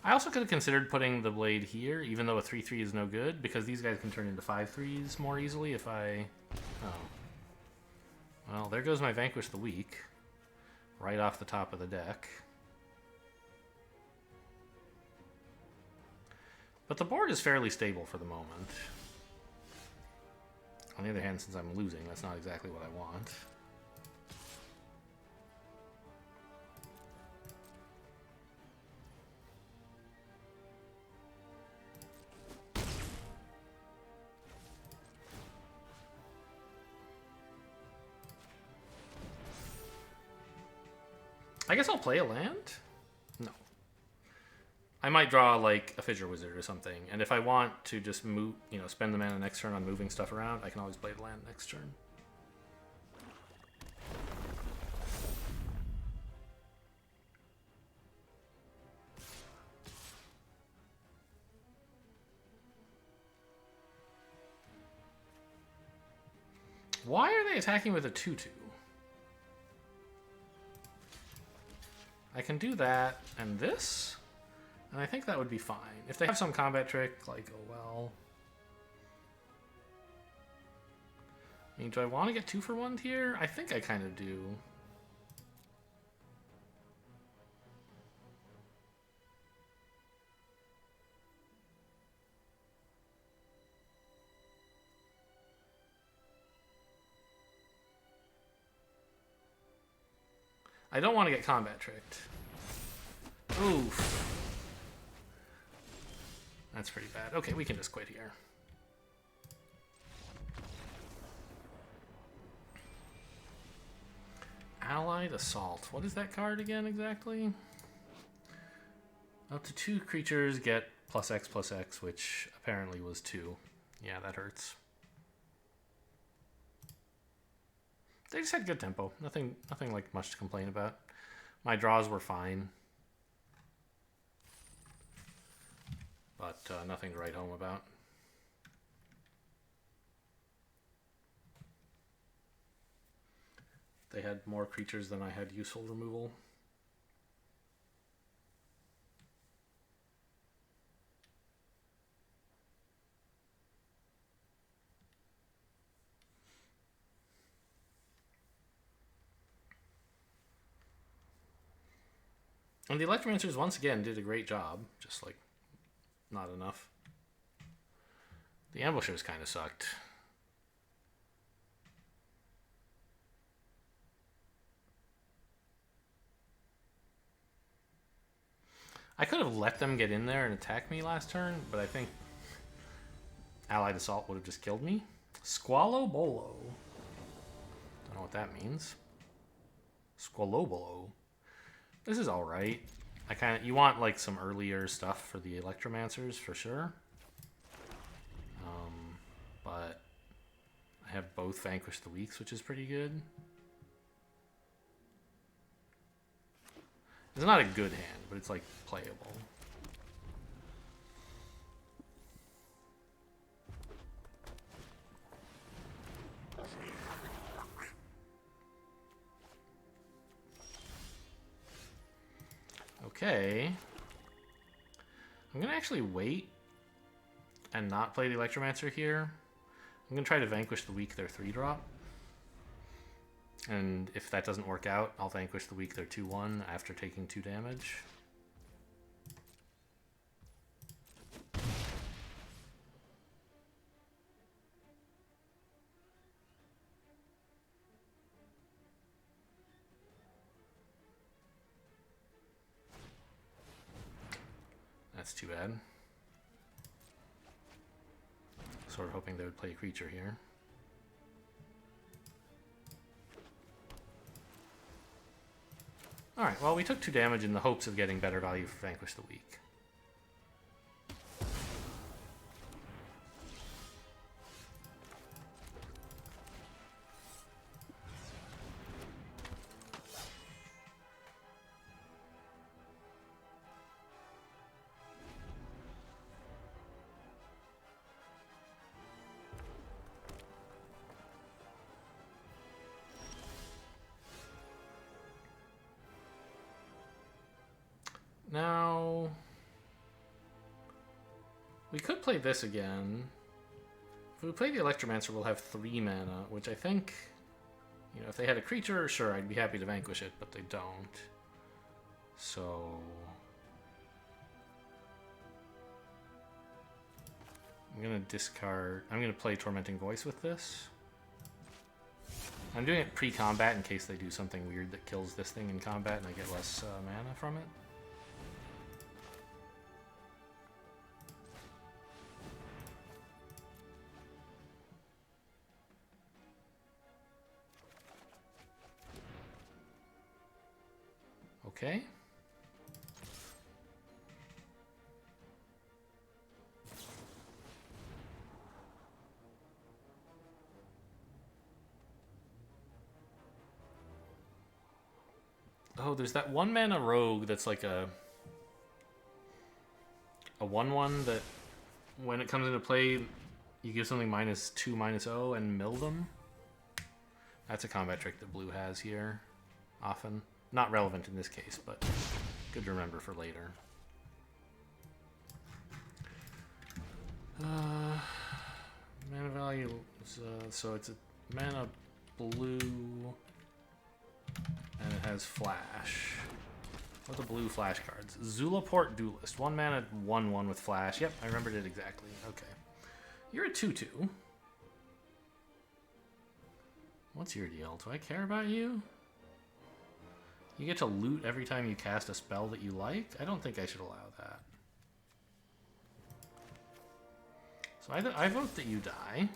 I also could have considered putting the blade here, even though a 3/3 is no good, because these guys can turn into 5/3s more easily if I... Oh. Well, there goes my Vanquish the Weak. Right off the top of the deck. But the board is fairly stable for the moment. On the other hand, since I'm losing, that's not exactly what I want. I guess I'll play a land? No. I might draw like a Fissure Wizard or something, and if I want to just move, you know, spend the mana next turn on moving stuff around, I can always play the land next turn. Why are they attacking with a 2/2? I can do that and this, and I think that would be fine. If they have some combat trick, like, oh well. I mean, do I want to get 2-for-1 here? I think I kind of do. I don't want to get combat tricked. Oof. That's pretty bad. Okay, we can just quit here. Allied Assault. What is that card again exactly? Up to 2 creatures get +X/+X, which apparently was 2. Yeah, that hurts. They just had good tempo. Nothing like much to complain about. My draws were fine. But nothing to write home about. They had more creatures than I had useful removal. And the Electromancers once again did a great job, just like not enough. The Ambushers kind of sucked. I could have let them get in there and attack me last turn, but I think Allied Assault would have just killed me. Squalobolo. Don't know what that means. Squalobolo. This is all right. You want like some earlier stuff for the Electromancers for sure. But have both Vanquish the Weaks, which is pretty good. It's not a good hand, but it's like playable. Okay. I'm gonna actually wait and not play the Electromancer here. I'm gonna try to Vanquish the Weak their 3-drop. And if that doesn't work out, I'll Vanquish the Weak their 2-1 after taking 2 damage. That's too bad. Sort of hoping they would play a creature here. Alright, well, we took 2 damage in the hopes of getting better value for Vanquish the Weak. Now, we could play this again. If we play the Electromancer, we'll have 3 mana, which I think, you know, if they had a creature, sure, I'd be happy to Vanquish it, but they don't. So, I'm going to discard, I'm going to play Tormenting Voice with this. I'm doing it pre-combat in case they do something weird that kills this thing in combat and I get less mana from it. Okay. Oh, there's that 1-mana rogue that's like a 1/1 that when it comes into play, you give something -2/-0 and mill them. That's a combat trick that blue has here, often. Not relevant in this case, but good to remember for later. Mana value, so it's a mana blue, and it has flash. What are the blue flash cards? Zulaport Duelist, 1 mana, 1/1 with flash. Yep, I remembered it exactly. Okay. You're a 2/2. What's your deal? Do I care about you? You get to loot every time you cast a spell that you like? I don't think I should allow that. So I vote that you die.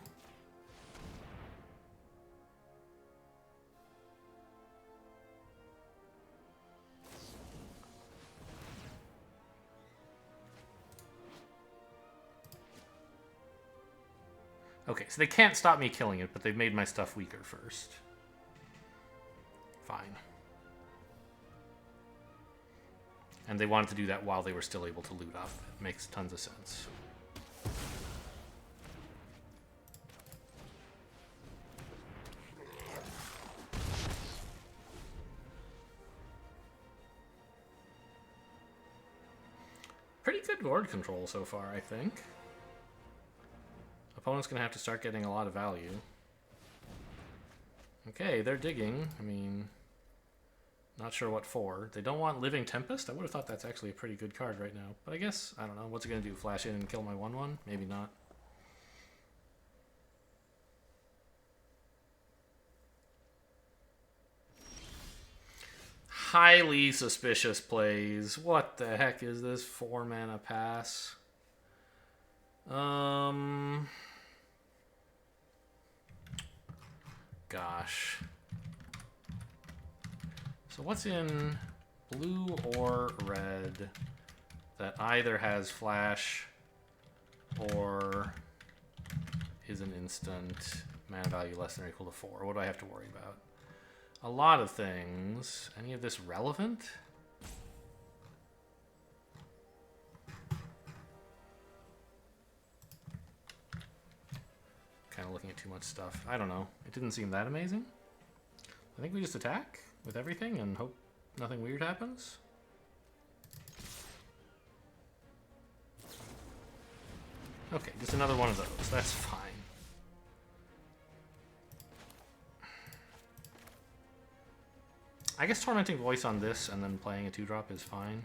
Okay, so they can't stop me killing it, but they've made my stuff weaker first. Fine. And they wanted to do that while they were still able to loot up. It makes tons of sense. Pretty good board control so far, I think. Opponent's going to have to start getting a lot of value. Okay, they're digging. I mean, not sure what for. They don't want Living Tempest? I would have thought that's actually a pretty good card right now. But I guess, I don't know. What's it going to do? Flash in and kill my 1/1? Maybe not. Highly suspicious plays. What the heck is this 4-mana pass? Gosh. So what's in blue or red that either has flash or is an instant mana value less than or equal to 4. What do I have to worry about? A lot of things. Any of this relevant? Kind of looking at too much stuff. I don't know. It didn't seem that amazing. I think we just attack with everything and hope nothing weird happens. Okay, just another one of those. That's fine. I guess Tormenting Voice on this and then playing a 2-drop is fine.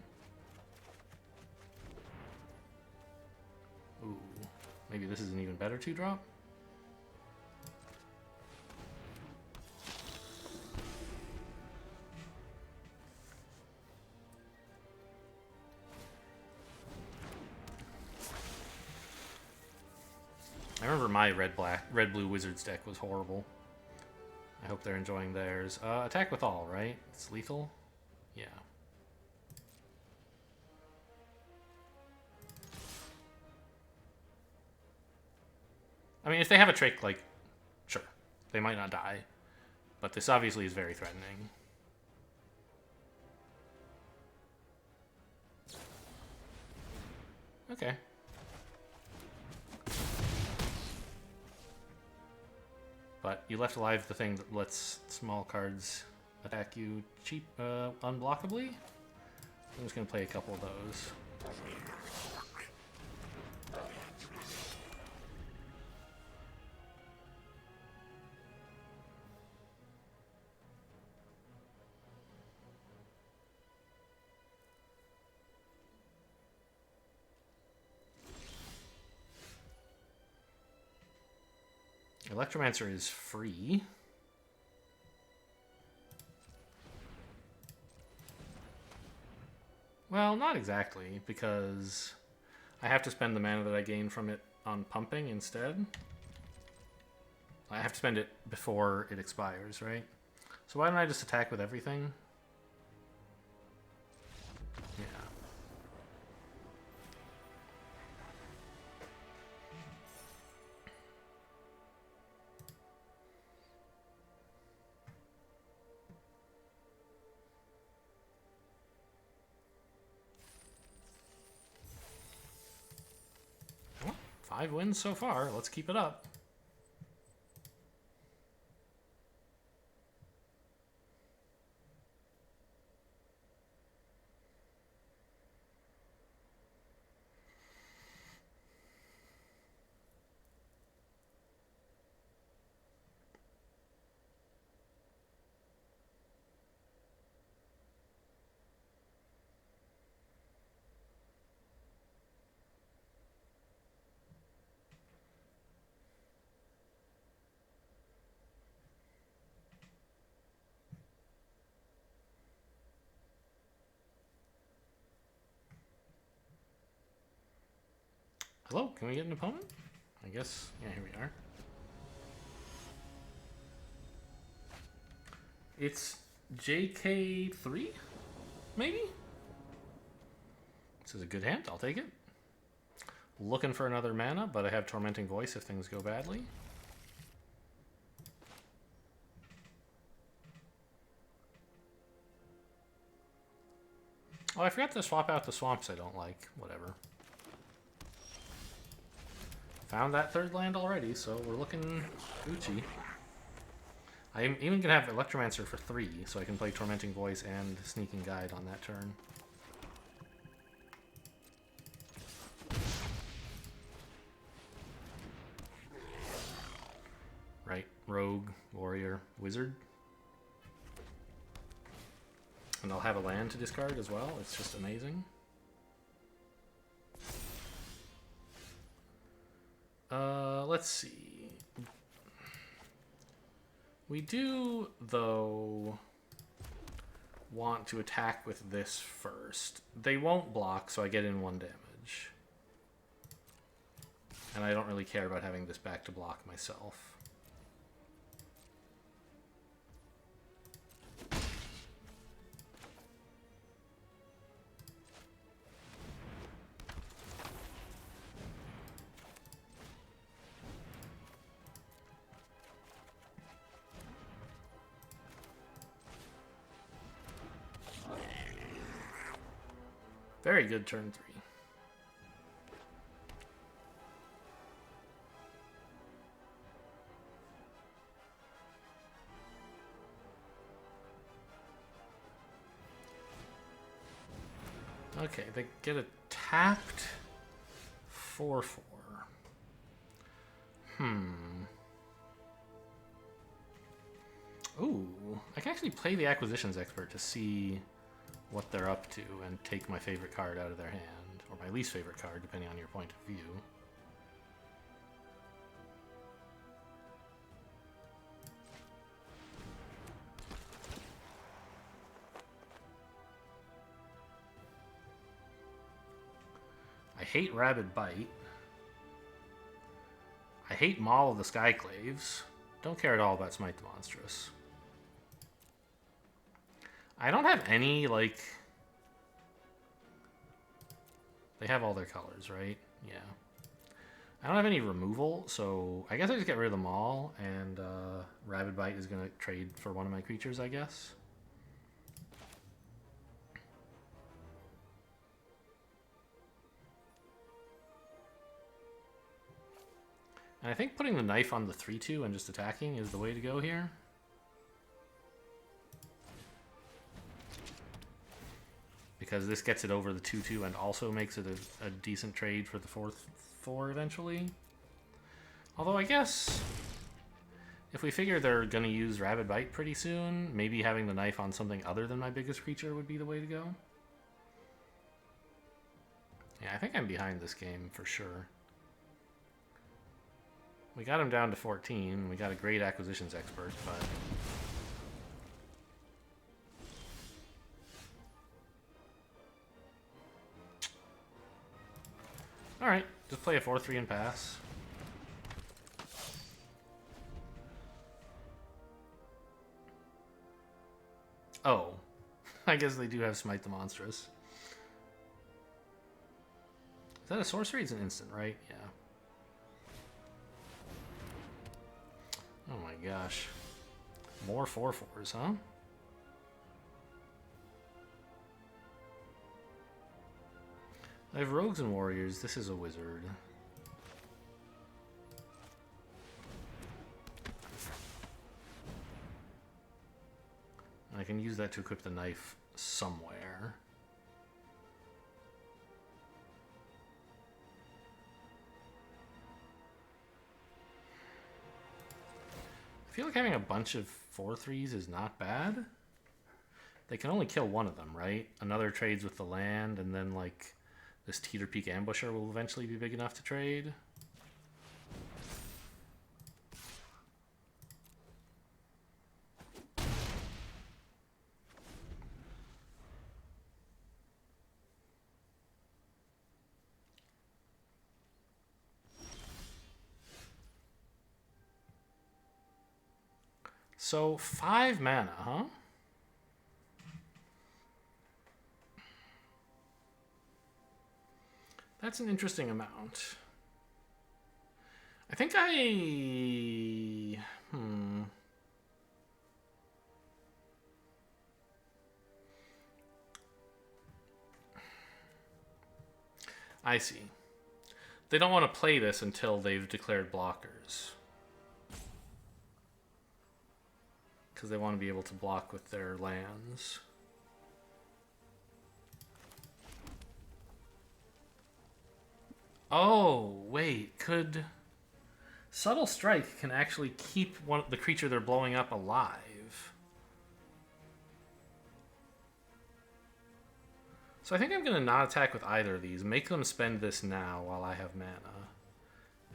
Ooh, maybe this is an even better 2-drop. I remember my red-blue Wizards deck was horrible. I hope they're enjoying theirs. Attack with all, right? It's lethal? Yeah. I mean, if they have a trick, like, sure. They might not die. But this obviously is very threatening. Okay. But you left alive the thing that lets small cards attack you cheap, unblockably. I'm just going to play a couple of those. Electromancer is free. Well, not exactly, because I have to spend the mana that I gain from it on pumping instead. I have to spend it before it expires, right? So why don't I just attack with everything? Yeah. Well, 5 wins so far. Let's keep it up. Hello, can we get an opponent? I guess, yeah, here we are. It's JK3, maybe? This is a good hand, I'll take it. Looking for another mana, but I have Tormenting Voice if things go badly. Oh, I forgot to swap out the swamps I don't like. Whatever. Found that third land already, so we're looking Gucci. I'm even going to have Electromancer for 3, so I can play Tormenting Voice and Sneaking Guide on that turn. Right, Rogue, Warrior, Wizard. And I'll have a land to discard as well. It's just amazing. Let's see. We do, though, want to attack with this first. They won't block, so I get in 1 damage. And I don't really care about having this back to block myself. Very good turn 3. Okay, they get a tapped 4/4. Ooh, I can actually play the Acquisitions Expert to see what they're up to and take my favorite card out of their hand, or my least favorite card, depending on your point of view. I hate Rabid Bite. I hate Maul of the Skyclaves. Don't care at all about Smite the Monstrous. I don't have any, like... They have all their colors, right? Yeah. I don't have any removal, so I guess I just get rid of them all, and Rabid Bite is going to trade for one of my creatures, I guess. And I think putting the knife on the 3/2 and just attacking is the way to go here. Because this gets it over the 2/2 and also makes it a decent trade for the 4/4 eventually. Although I guess if we figure they're going to use Rabid Bite pretty soon, maybe having the knife on something other than my biggest creature would be the way to go. Yeah, I think I'm behind this game for sure. We got him down to 14. We got a great Acquisitions Expert, but... Alright, just play a 4/3 and pass. Oh. I guess they do have Smite the Monstrous. Is that a sorcery? It's an instant, right? Yeah. Oh my gosh. More 4/4s, huh? I have Rogues and Warriors. This is a wizard. I can use that to equip the knife somewhere. I feel like having a bunch of 4/3s is not bad. They can only kill one of them, right? Another trades with the land, and then like this Teeter Peak Ambusher will eventually be big enough to trade. So 5 mana, huh? That's an interesting amount. I think I... I see. They don't want to play this until they've declared blockers. Because they want to be able to block with their lands. Oh, wait, could... Subtle Strike can actually keep the creature they're blowing up alive. So I think I'm going to not attack with either of these. Make them spend this now while I have mana.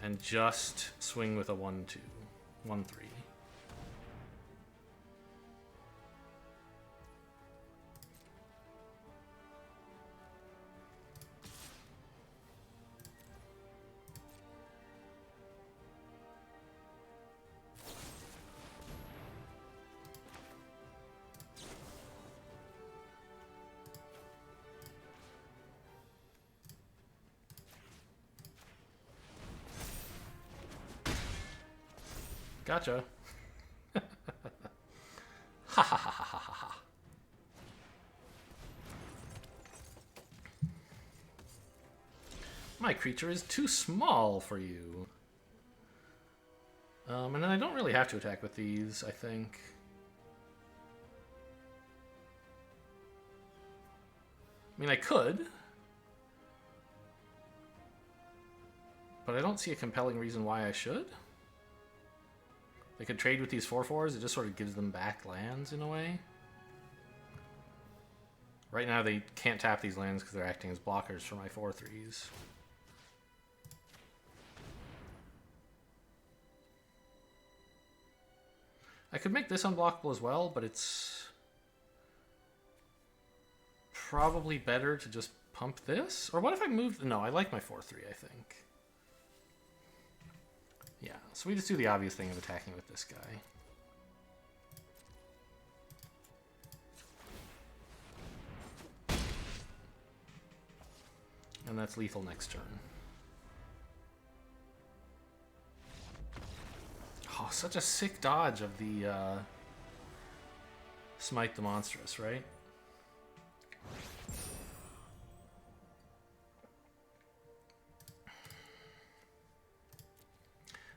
And just swing with a 1/2. 1/3. Gotcha. Ha ha ha ha ha ha. My creature is too small for you. And then I don't really have to attack with these, I think. I mean, I could. But I don't see a compelling reason why I should. They could trade with these 4/4s. It just sort of gives them back lands in a way. Right now they can't tap these lands because they're acting as blockers for my 4/3s. I could make this unblockable as well, but it's probably better to just pump this. Or what if I move... No, I like my 4/3, I think. Yeah, so we just do the obvious thing of attacking with this guy. And that's lethal next turn. Oh, such a sick dodge of the Smite the Monstrous, right?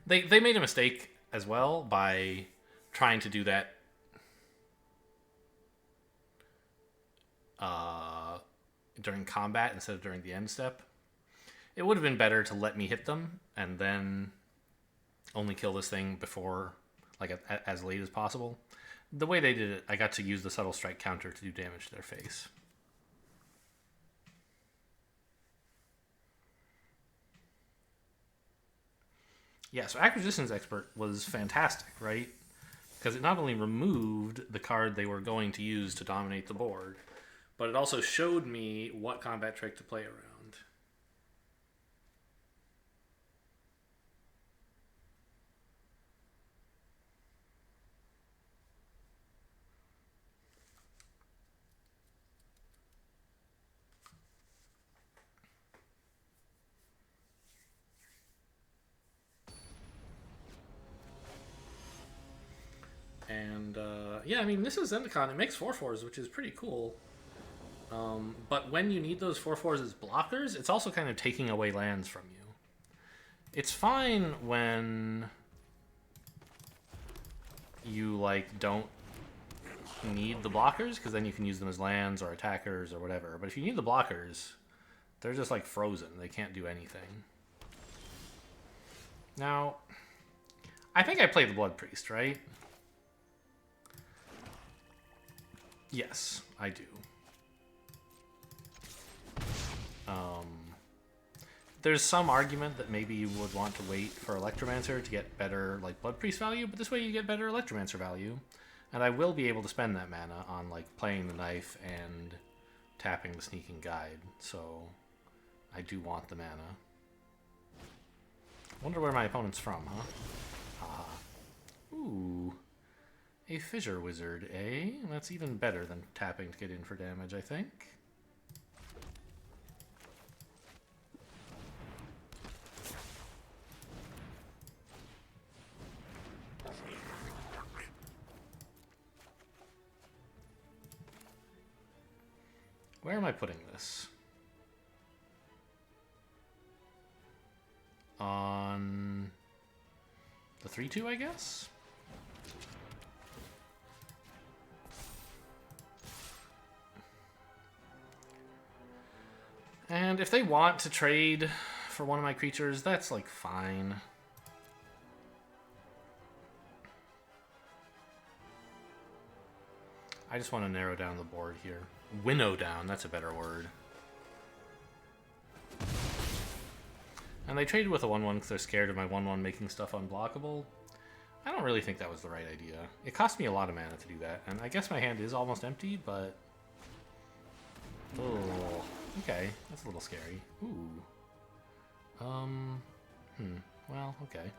They made a mistake as well by trying to do that during combat instead of during the end step. It would have been better to let me hit them and then only kill this thing before, like, as late as possible. The way they did it, I got to use the Subtle Strike counter to do damage to their face. Yeah, so Acquisitions Expert was fantastic, right? Because it not only removed the card they were going to use to dominate the board, but it also showed me what combat trick to play around. And, yeah, I mean, this is Zendikar. It makes 4/4s, which is pretty cool. But when you need those 4/4s as blockers, it's also kind of taking away lands from you. It's fine when you, like, don't need the blockers, because then you can use them as lands or attackers or whatever. But if you need the blockers, they're just, like, frozen. They can't do anything. Now, I think I played the Blood Priest, right? Yes, I do. There's some argument that maybe you would want to wait for Electromancer to get better, like, Blood Priest value, but this way you get better Electromancer value. And I will be able to spend that mana on, like, playing the Knife and tapping the Sneaking Guide, so I do want the mana. Wonder where my opponent's from, huh? Haha. Ooh. A Fissure Wizard, eh? That's even better than tapping to get in for damage, I think. Where am I putting this? On the 3/2, I guess? And if they want to trade for one of my creatures, that's, like, fine. I just want to narrow down the board here. Winnow down, that's a better word. And they traded with a 1/1 because they're scared of my 1/1 making stuff unblockable. I don't really think that was the right idea. It cost me a lot of mana to do that, and I guess my hand is almost empty, but... Oh, okay, that's a little scary. Ooh. Well, okay.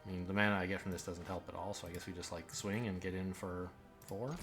I mean, the mana I get from this doesn't help at all, so I guess we just, like, swing and get in for 4.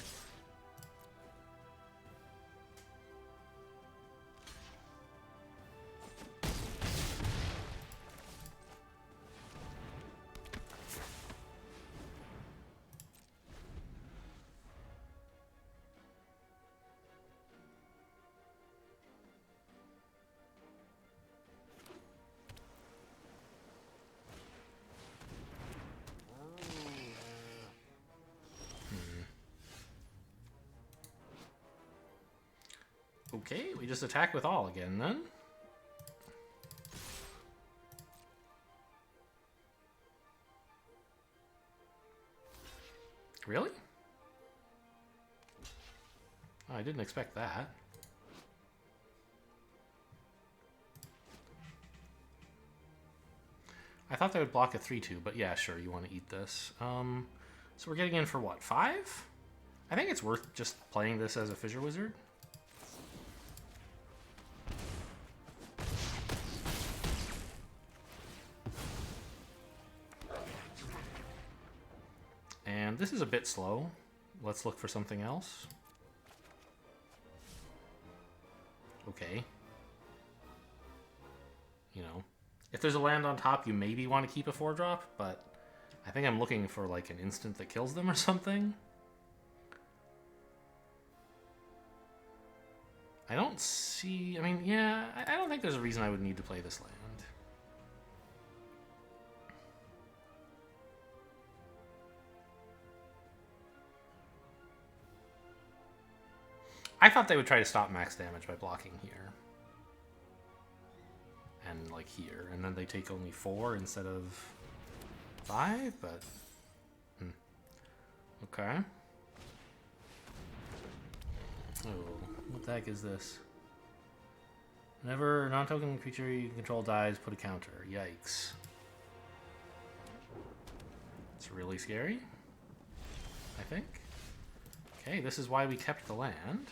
Okay, we just attack with all again then. Really? Oh, I didn't expect that. I thought they would block a 3-2, but yeah, sure, you want to eat this. So we're getting in for what, 5? I think it's worth just playing this as a Fissure Wizard. And this is a bit slow. Let's look for something else. Okay. You know, if there's a land on top, you maybe want to keep a 4-drop, but I think I'm looking for like an instant that kills them or something. I don't see... I mean, yeah, I don't think there's a reason I would need to play this land. I thought they would try to stop max damage by blocking here. And like here. And then they take only 4 instead of 5, but... Okay. Oh, what the heck is this? Whenever a non-token creature you control dies, put a counter. Yikes. It's really scary, I think. Okay, this is why we kept the land.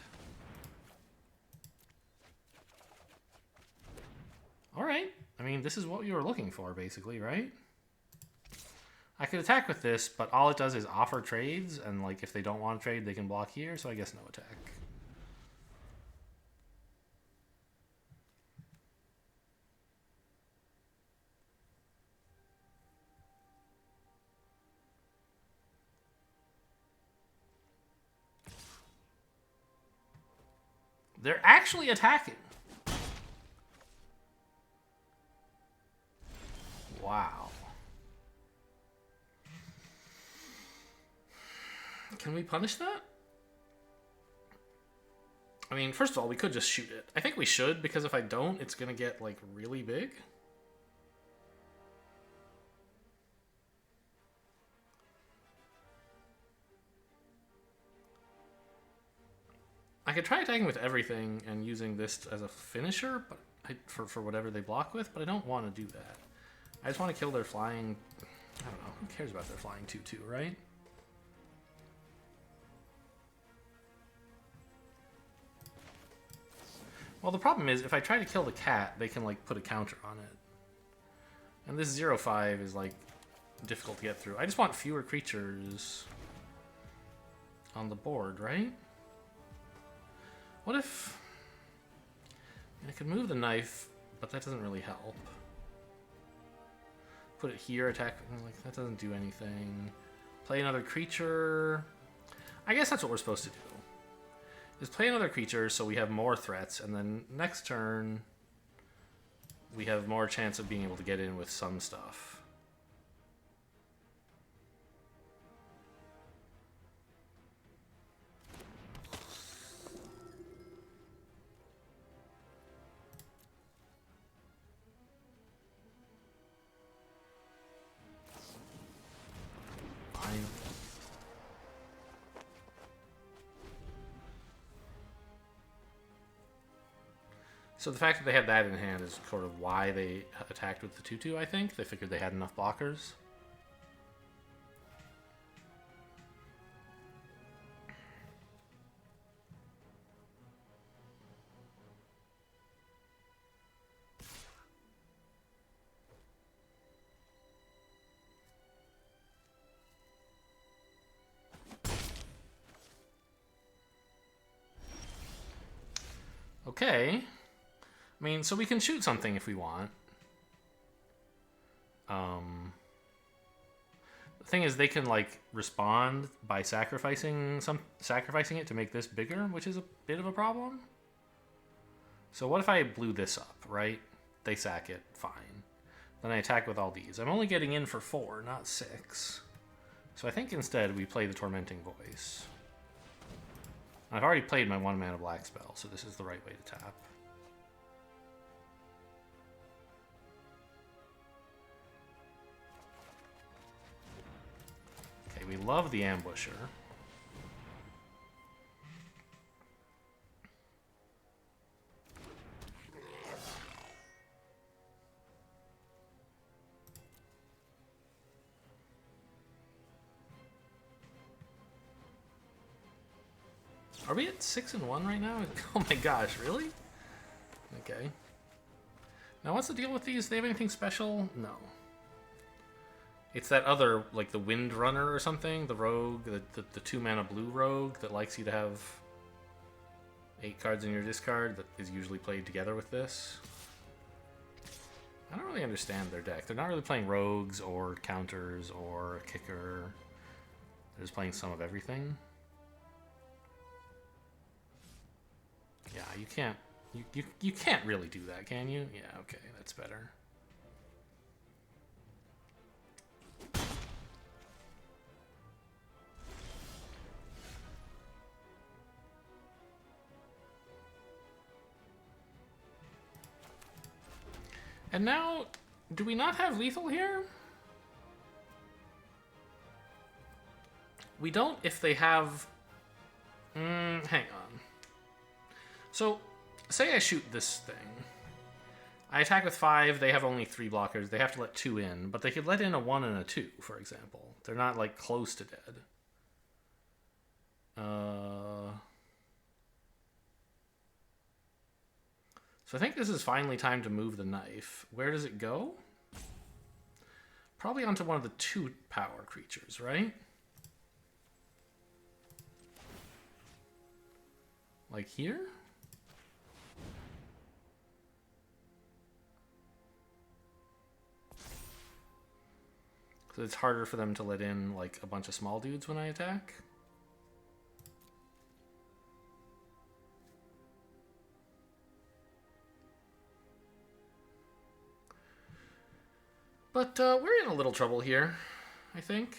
Alright. I mean, this is what you were looking for, basically, right? I could attack with this, but all it does is offer trades, and like if they don't want to trade, they can block here, so I guess no attack. They're actually attacking. Wow. Can we punish that? I mean, first of all, we could just shoot it. I think we should, because if I don't, it's going to get, like, really big. I could try attacking with everything and using this as a finisher, but for whatever they block with, but I don't want to do that. I just want to kill their flying... I don't know. Who cares about their flying 2/2, right? Well, the problem is, if I try to kill the cat, they can, like, put a counter on it. And this 0/5 is, like, difficult to get through. I just want fewer creatures on the board, right? What if... I could move the knife, but that doesn't really help. Put it here, attack... Like, that doesn't do anything. Play another creature... I guess that's what we're supposed to do. Is play another creature so we have more threats, and then next turn we have more chance of being able to get in with some stuff. Fine. So the fact that they had that in hand is sort of why they attacked with the 2/2, I think. They figured they had enough blockers. Okay. I mean, so we can shoot something if we want. The thing is, they can like respond by sacrificing it to make this bigger, which is a bit of a problem. So what if I blew this up, right? They sack it, fine. Then I attack with all these. I'm only getting in for 4, not 6. So I think instead we play the Tormenting Voice. I've already played my 1 mana black spell, so this is the right way to tap. Okay, we love the Ambusher. Are we at 6-1 right now? Oh my gosh, really? Okay. Now what's the deal with these? They have anything special? No. It's that other, like the Wind Runner or something, the rogue, the 2 mana blue rogue that likes you to have 8 cards in your discard that is usually played together with this. I don't really understand their deck. They're not really playing rogues or counters or a kicker. They're just playing some of everything. Yeah, you can't. You can't really do that, can you? Yeah, okay, that's better. And now, do we not have lethal here? We don't if they have... hang on. So, say I shoot this thing. I attack with 5, they have only 3 blockers. They have to let 2 in, but they could let in a 1 and a 2, for example. They're not, like, close to dead. So I think this is finally time to move the knife. Where does it go? Probably onto one of the 2 power creatures, right? Like here? So it's harder for them to let in like a bunch of small dudes when I attack. But we're in a little trouble here, I think.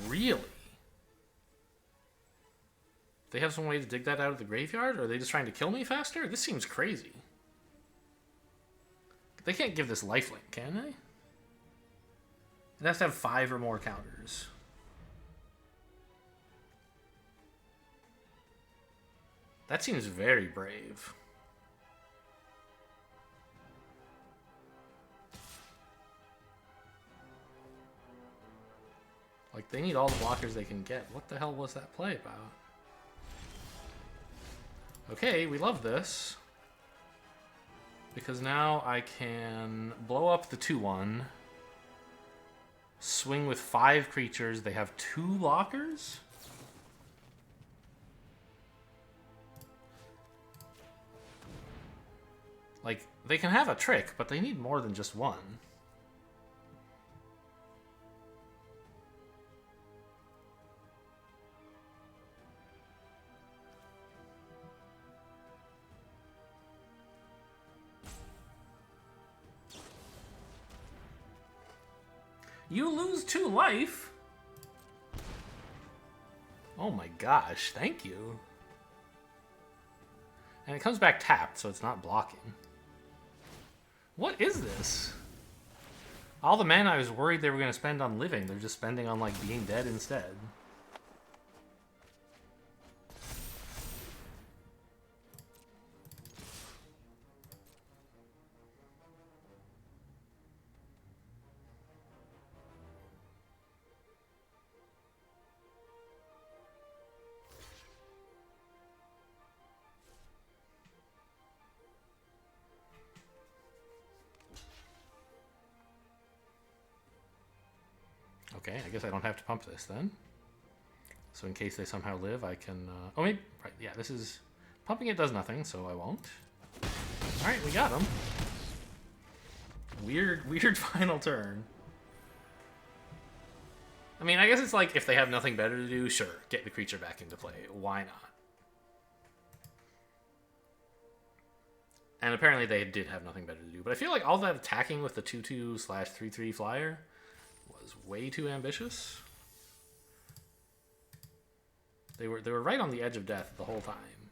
Really? They have some way to dig that out of the graveyard? Or are they just trying to kill me faster? This seems crazy. They can't give this lifelink, can they? It has to have 5 or more counters. That seems very brave. Like, they need all the blockers they can get. What the hell was that play about? Okay, we love this. Because now I can blow up the 2-1. Swing with 5 creatures. They have 2 blockers? Like, they can have a trick, but they need more than just 1. You lose 2 life? Oh my gosh, thank you. And it comes back tapped, so it's not blocking. What is this? All the mana I was worried they were going to spend on living, they're just spending on, like, being dead instead. Okay, I guess I don't have to pump this then. So in case they somehow live, I can... oh, wait, right, yeah, this is... Pumping it does nothing, so I won't. Alright, we got him. Weird final turn. I mean, I guess it's like if they have nothing better to do, sure, get the creature back into play. Why not? And apparently they did have nothing better to do. But I feel like all that attacking with the 2/2/3/3 flyer was way too ambitious. They were right on the edge of death the whole time.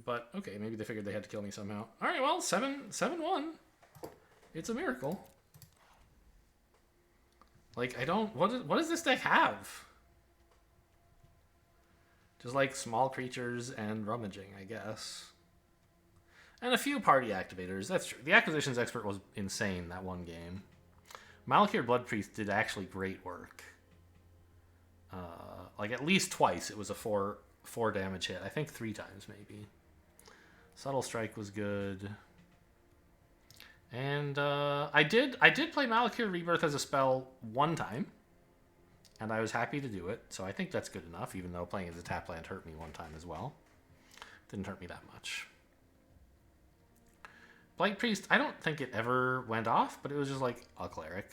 But okay, maybe they figured they had to kill me somehow. All right, well, 7-1. It's a miracle. Like, I don't... What does this deck have? Just, like, small creatures and rummaging, I guess. And a few party activators. That's true. The Acquisitions Expert was insane that one game. Malakir Bloodpriest did actually great work. Like, at least twice it was a 4 damage hit. I think 3 times, maybe. Subtle Strike was good. And I did play Malakir Rebirth as a spell one time, and I was happy to do it, so I think that's good enough, even though playing as a tap land hurt me one time as well. Didn't hurt me that much. Blight Priest, I don't think it ever went off, but it was just like a cleric.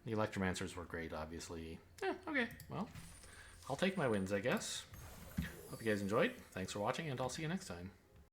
The Electromancers were great, obviously. Yeah, okay, well, I'll take my wins, I guess. Hope you guys enjoyed. Thanks for watching, and I'll see you next time.